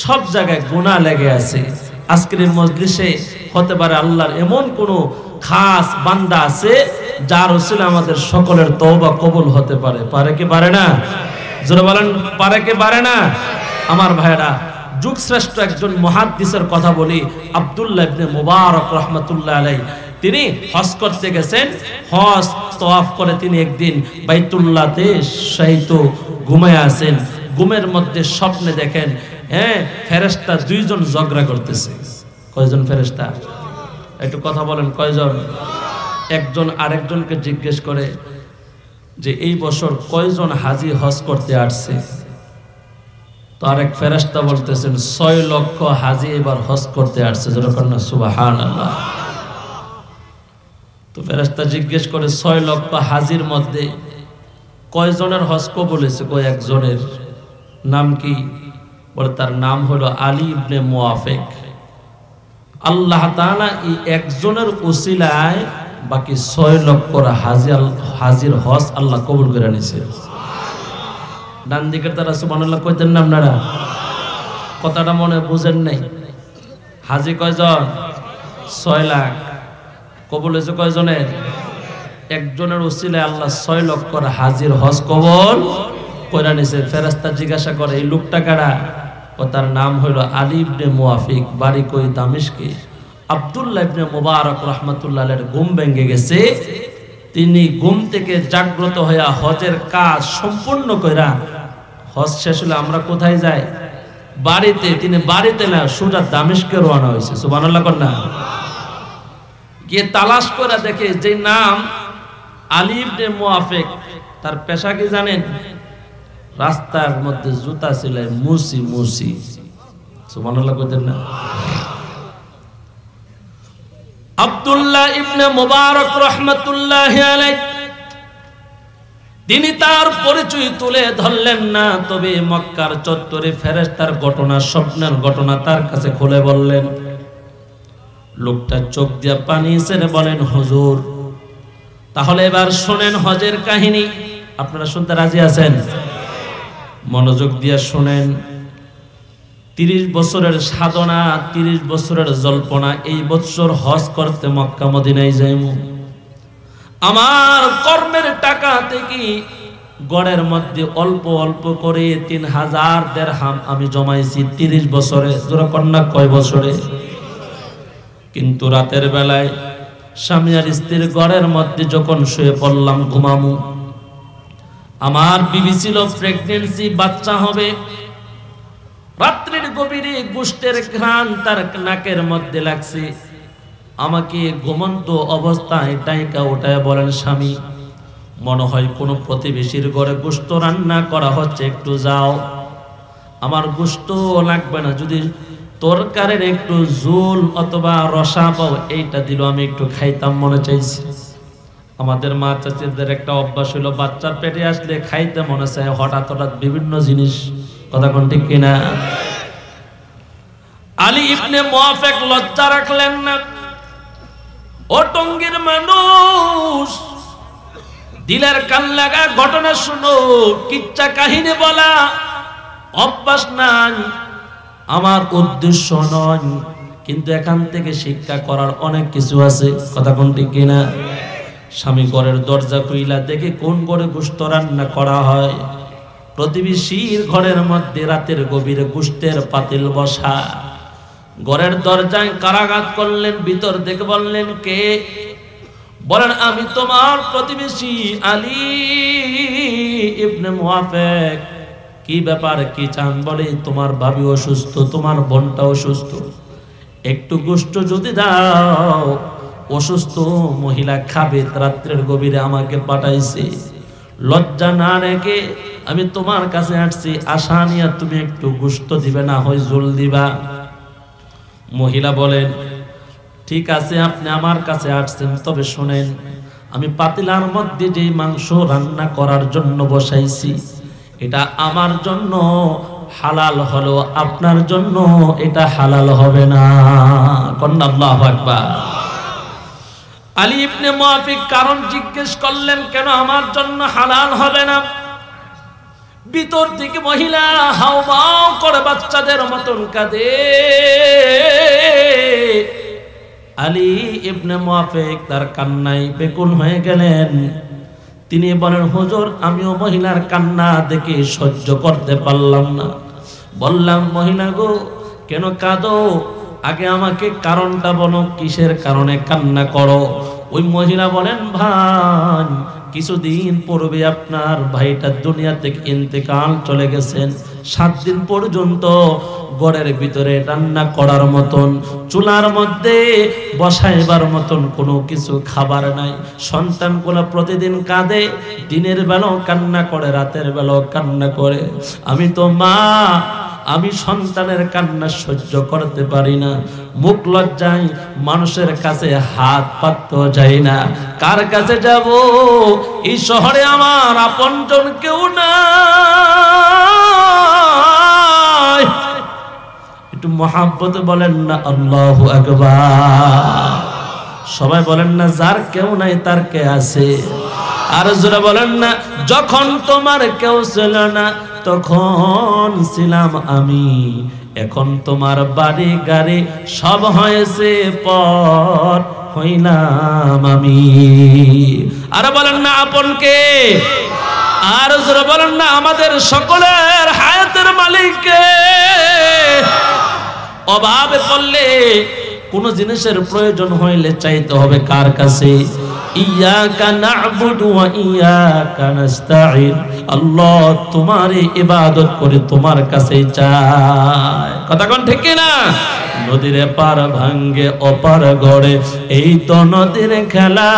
Speaker 1: সব জায়গায় গুনাহ লেগে আছে। আজকের এই মজলিসে হতে পারে আল্লাহর এমন কোন খাস বান্দা আছে যার ওসিলা আমাদের সকলের তওবা কবুল হতে পারে। পারে কি পারে না? জোরে বলেন, পারে কি পারে না? আমার ভাইরা, যুগ শ্রেষ্ঠ একজন মুহাদ্দিসের কথা বলি, আব্দুল্লাহ ইবনে মুবারক রাহমাতুল্লাহ আলাইহি। তিনি হজ করতে গেছেন। হজ তওয়াফ করে তিনি একদিন বাইতুল্লাহতে শায়িত ঘুমায় আছেন। ঘুমের মধ্যে স্বপ্নে দেখেন ফেরেশতা দুইজন ঝগড়া করতেছে। কয়জন ফেরেশতা? একটু কথা বলেন, কয়জন? একজন আরেকজনকে জিজ্ঞেস করে যে এই বছর কয়জন হাজী হজ করতে আসছে? তো আরেক ফেরেশতা বলতেছেন 6 লক্ষ হাজী এবার হজ করতে আসছে। যেরকম না সুবহানাল্লাহ। তো ফেরেশতা জিজ্ঞেস করে 6 লক্ষ হাজীর মধ্যে কয়জনের হজ কবুল হয়েছে? কয় একজনের। নাম কি? বলে তার নাম হলো আলী ইবনে মুওয়াফিক। আল্লাহ তাআলা এই একজনের উসিলায় বাকি 6 লক্ষ হাজির হজ আল্লাহ কবুল করে নিয়েছে। ডান দিকের তারা সুবহানাল্লাহ কইতেন না আপনারা? কথাটা মনে বুঝেন নাই? হাজি কয়জন? 6 লাখ। কবুল হয়েছে কয়জনের? একজনের উসিলায় আল্লাহ 6 লক্ষ হাজির হজ কবুল করে নিয়েছে। ফেরেশতা জিজ্ঞাসা করে এই লোকটা কারা? ও তার নাম হলো আলী ইবনে মুওয়াফিক, বাড়ি কই? দামেস্কে। আব্দুল্লাহ ইবনে মুবারক রাহমাতুল্লাহ আলাইহির ঘুম ভেঙে গেছে। তিনি ঘুম থেকে জাগ্রত হইয়া হজের কাজ সম্পূর্ণ কইরা হজ শেষ হলে আমরা কোথায় যাই? বাড়িতে। তিনি বাড়িতে না, সোজা দামেস্কে রওনা হয়েছে। সুবহানাল্লাহ কর না? গিয়ে তালাশ করে দেখে যে নাম আলী ইবনে মুওয়াফিক, তার পেশা কি জানেন? রাস্তার মধ্যে জুতা ছিল মুসি মুসি। সুবহানাল্লাহ কইতেন না? আব্দুল্লাহ ইবনে মুবারক রাহমাতুল্লাহি আলাইহি তিনি তার পরিচয় তুলে ধরলেন না, তবে মক্কার চত্বরে ফেরেশতার ঘটনা, স্বপ্নের ঘটনা তার কাছে খুলে বললেন। লোকটা চোখ দিয়া পানি ছেড়ে বলেন, হুজুর তাহলে এবার শুনেন হজের কাহিনী। আপনারা শুনতে রাজি আছেন? মনোযোগ দিয়া শুনেন। 30 বছরের সাধনা, 30 বছরের জল্পনা, এই বছর হজ করতে মক্কা মদিনায় যাইমু। আমার কর্মের টাকা থেকে গড়ের মধ্যে অল্প অল্প করে 3000 দিরহাম আমি জমাইছি 30 বছরে। জোরে কন্যা কয় বছরে? কিন্তু রাতের বেলায় স্বামী আর স্ত্রীর গড়ের মধ্যে যখন শুয়ে পড়লাম ঘুমামু, আমার বিবি ছিল প্রেগন্যান্সি, বাচ্চা হবে। রাত্রির গভীরে গোশতের ঘ্রাণ তার নাকের মধ্যে লাগছে। আমাকে ঘুমন্ত অবস্থায় ডাইকা ওঠায় বলেন, স্বামী মনে হয় কোনো প্রতিবেশীর ঘরে গোশত রান্না করা হচ্ছে, একটু যাও। আমার গোশত লাগবে না, যদি তরকারির একটু ঝোল অথবা রসা পাও এইটা দিল আমি একটু খাইতাম মনে চাইছি। আমাদের মা চাচিদের একটা অভ্যাস হলো, বাচ্চার পেটে আসলে খাইতে মনে চায় হঠাৎ হঠাৎ বিভিন্ন জিনিস। কথা কোন ঠিক কিনা? আলী ইবনে মুআফিক লজ্জা রাখলেন না। ও টঙ্গীর মানুষ, দিলের কান লাগা ঘটনা শুনো, কিচ্ছা কাহিনী বলা অভ্যাস নাই, আমার উদ্দেশ্য নয়, কিন্তু এখান থেকে শিক্ষা করার অনেক কিছু আছে। কথা কোন ঠিক কিনা? স্বামী ঘরের দরজা খুইলা দেখে কোন ঘরে গোশত রান্না করা হয়। প্রতিবেশীর ঘরের মধ্যে রাতের গভীরে গোশতের পাতিল বসা। ঘরের দরজায় কারাঘাত করলেন, ভিতর থেকে বললেন, কে? বলেন, আমি তোমার প্রতিবেশী আলী ইবনে মুআফিক। কি ব্যাপার, কি চান? বলে, তোমার ভাবি অসুস্থ, তোমার বোনটা অসুস্থ, একটু গোশত যদি দাও। অসুস্থ মহিলা খাবে, রাত্রের গভীরে আমাকে পাঠাইছে। লজ্জা না রেখে আমি তোমার কাছে আসছি, আশা নিয়ে তুমি একটু গোশত দিবে, না হয় ঝোল দিবা। মহিলা বলেন, ঠিক আছে, আপনি আমার কাছে আসছেন, তবে শোনেন, আমি পাতিলার মধ্যে যে মাংস রান্না করার জন্য বসাইছি এটা আমার জন্য হালাল হলো, আপনার জন্য এটা হালাল হবে না। কন্যা আল্লাহু আকবার। আলী ইবনে মুআফিক কারণ জিজ্ঞেস করলেন, কেন আমার জন্য হালাল হবে না? ভিতর থেকে মহিলা হাউমাউ করে বাচ্চাদের মতন কাঁদে। আলী ইবনে মুআফিক তার কান্নায় বেকুল হয়ে গেলেন। তিনি বলেন, হুজুর, আমিও মহিলার কান্না দেখে সহ্য করতে পারলাম না। বললাম, মহিলা গো, কেন কাঁদো? আগে আমাকে কারণটা বলো, কিসের কারণে কান্না করো? ওই মহিলা বলেন, ভাই, কিছুদিন পূর্বে আপনার ভাইটা দুনিয়া থেকে ইন্তেকাল চলে গেছেন। 7 দিন পর্যন্ত ঘরের ভিতরে রান্না করার মতন, চুলার মধ্যে বসাইবার মতন কোনো কিছু খাবার নাই। সন্তানগুলো প্রতিদিন কাঁদে, দিনের বেলাও কান্না করে, রাতের বেলাও কান্না করে। আমি তো মা, আমি সন্তানের কান্না সহ্য করতে পারি না। মুখ লজ্জায় মানুষের কাছে হাত পাততে যাই না। কার কাছে যাব? এই শহরে আমার আপনজন কেউ নাই। একটু মহাব্বতে বলেন না আল্লাহু আকবার। সবাই বলেন না, যার কেউ নাই তার কে আছে। আর জোরে বলেন না, যখন তোমার কেউ ছিল না তখন ছিলাম আমি, এখন তোমার বাড়ি গাড়ি সব হয়েছে, পর হইলাম আমি। আর বলেন না, আপন কে? আর জোরে বলেন না, আমাদের সকলের হায়াতের মালিক কে? অভাবে পড়লে কোন জিনিসের প্রয়োজন হইলে চাইতে হবে কার কাছে? ইয়াকা না'বুদু ওয়া ইয়াকা নাস্তাঈন। আল্লাহ, তোমারই ইবাদত করে তোমার কাছেই চাই। কথা কোন ঠিক না? নদীর পার ভাঙ্গে ওপার গড়ে, এই তো নদীর খেলা।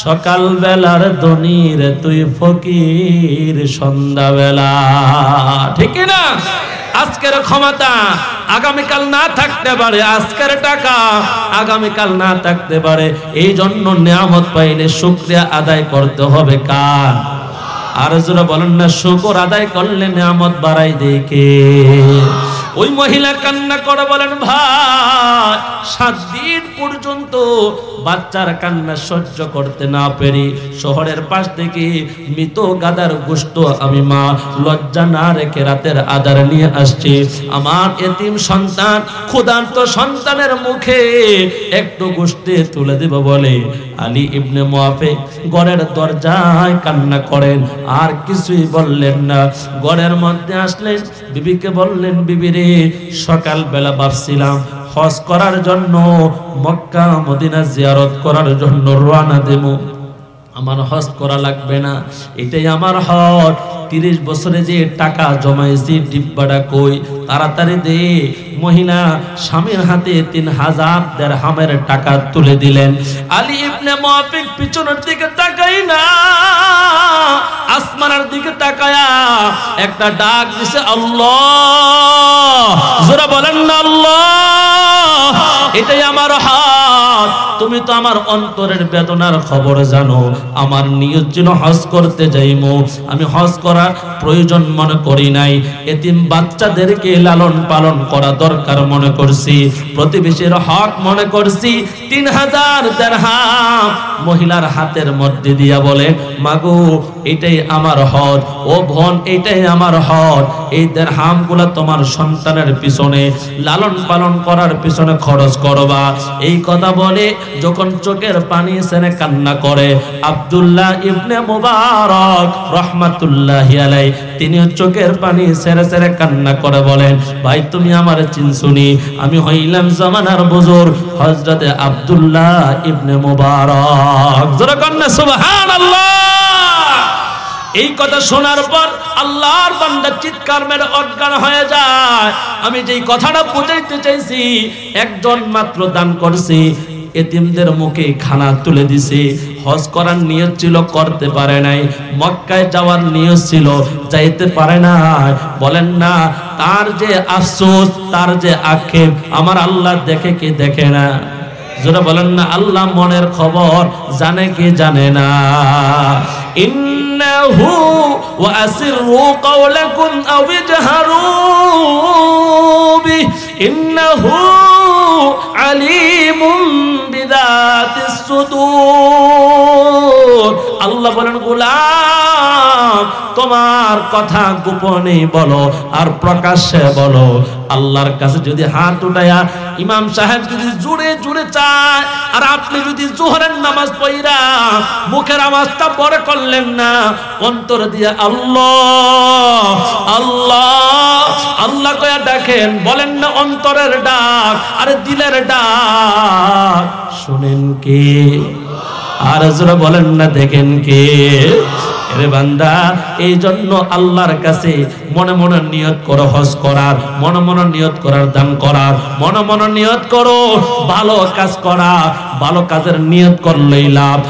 Speaker 1: সকাল বেলার দনির তুই ফকির সন্ধ্যা বেলা। ঠিক না? আজকের ক্ষমতা আগামীকাল না থাকতে পারে, আজকের টাকা আগামীকাল না থাকতে পারে। এই জন্য নিয়ামত পাইলে শুকরিয়া আদায় করতে হবে কার? আর যারা বলেন না, শুকর আদায় করলে নিয়ামত বাড়াই দেয় কে? ওই মহিলা কান্না করে বলেন, ভাই, 7 দিন পর্যন্ত বাচ্চার কান্না সহ্য করতে না পেরে শহরের পাশ থেকে মৃত গাদার গোশত আমি মা লজ্জা না রেখে রাতের আদার নিয়ে আসছি। আমার এতিম সন্তান, ক্ষুধার্ত সন্তানের মুখে একটু গোশতে তুলে দেব বলে আলী ইবনে মুআফিক ঘরের দরজায় কান্না করেন, আর কিছুই বললেন না। ঘরের মধ্যে আসলেন, বিবিকে বললেন, বিবি রে, সকাল বেলা ভাবছিলাম হজ করার জন্য, মক্কা মদিনা জিয়ারত করার জন্য রওনা দেব। আমার হজ করা লাগবে না, এটাই আমার হজ। 30 বছরে যে টাকা জমাইছি ডিব্বাটা কই, তাড়াতাড়ি দে। মহিলা স্বামীর হাতে 3000 দিরহামের টাকা তুলে দিলেন। আলী ইবনে মুআফিক পিছনের দিকে তাকাই না, আসমানের দিকে তাকায়া একটা ডাক দিছে, আল্লাহ। জোরে বলেন না আল্লাহ। এটাই আমার হাত। তুমি তো আমার অন্তরের বেদনার খবর জানো। আমার নিয়ত ছিল হজ করতে যাইমু, আমি হজ করার প্রয়োজন মনে করি নাই। এতিম বাচ্চাদেরকে লালন পালন করা দরকার মনে করছি, প্রতিবেশীর হক মনে করছি। 3000 দিরহাম মহিলার হাতের মধ্যে দিয়া বলে, মাগো এটাই আমার হজ, ও বোন এটাই আমার হজ। এই দিরহামগুলো তোমার সন্তানের পিছনে লালন পালন করার পিছনে খরচ করবা। এই কথা বলে যখন চোখের পানি ছেড়ে কান্না করে আব্দুল্লাহ ইবনে মুবারক রাহমাতুল্লাহি আলাইহি, তিনি চোখের পানি ছেড়ে ছেড়ে কান্না করে বলেন, ভাই তুমি আমার চিনছুনি, আমি হইলাম জামানার বুজুর্গ হযরতে আব্দুল্লাহ ইবনে মুবারক। জোরে কন্না সুবহানাল্লাহ। এই কথা শোনার পর আল্লাহর বান্দা চিৎকার মেরে অজ্ঞান হয়ে যায়। আমি যেই কথাটা বুঝাইতে চাইছি, একজন মাত্র দান করছি, এতিমদের মুখে খানা তুলে দিছে। হজ করার নিয়ত ছিল, করতে পারে নাই। মক্কায় যাওয়ার নিয়ত ছিল, যাইতে পারে নাই। বলেন না তার যে আফসোস, তার যে আক্ষেপ, আমার আল্লাহ দেখে কি দেখে না? যারা বলেন না আল্লাহ মনের খবর জানে কি জানে না? ইন্নাহু ওয়া আসিরু কাওলাকুম আও ইজহারু বি ইন্নাহু আলিমুম বিযাতিস সুদূর। আল্লাহ বলেন, গোলাম তোমার কথা গোপনে বলো আর প্রকাশ্যে বলো। আল্লাহর কাছে যদি হাত উঠায়া ইমাম সাহেব যদি জুড়ে জুড়ে চায়, আর আপনি যদি জোহরের নামাজ পড়া মুখের আওয়াজটা বড় করলেন না, অন্তর দিয়ে আল্লাহ আল্লাহ আল্লাহ কয়া ডাকেন, বলেন না অন্তরের ডাক আর দিলের ডাক শুনেন কে? আর যারা বলেন না দেখেন কে? রে বান্দা, এই জন্য আল্লাহর কাছে মনে মনে নিয়ত করো হজ করার, মনে মনে নিয়ত করার, দান করার, মনে মনে নিয়ত করো ভালো কাজ করা। ভালো কাজের নিয়ত করলেই লাভ।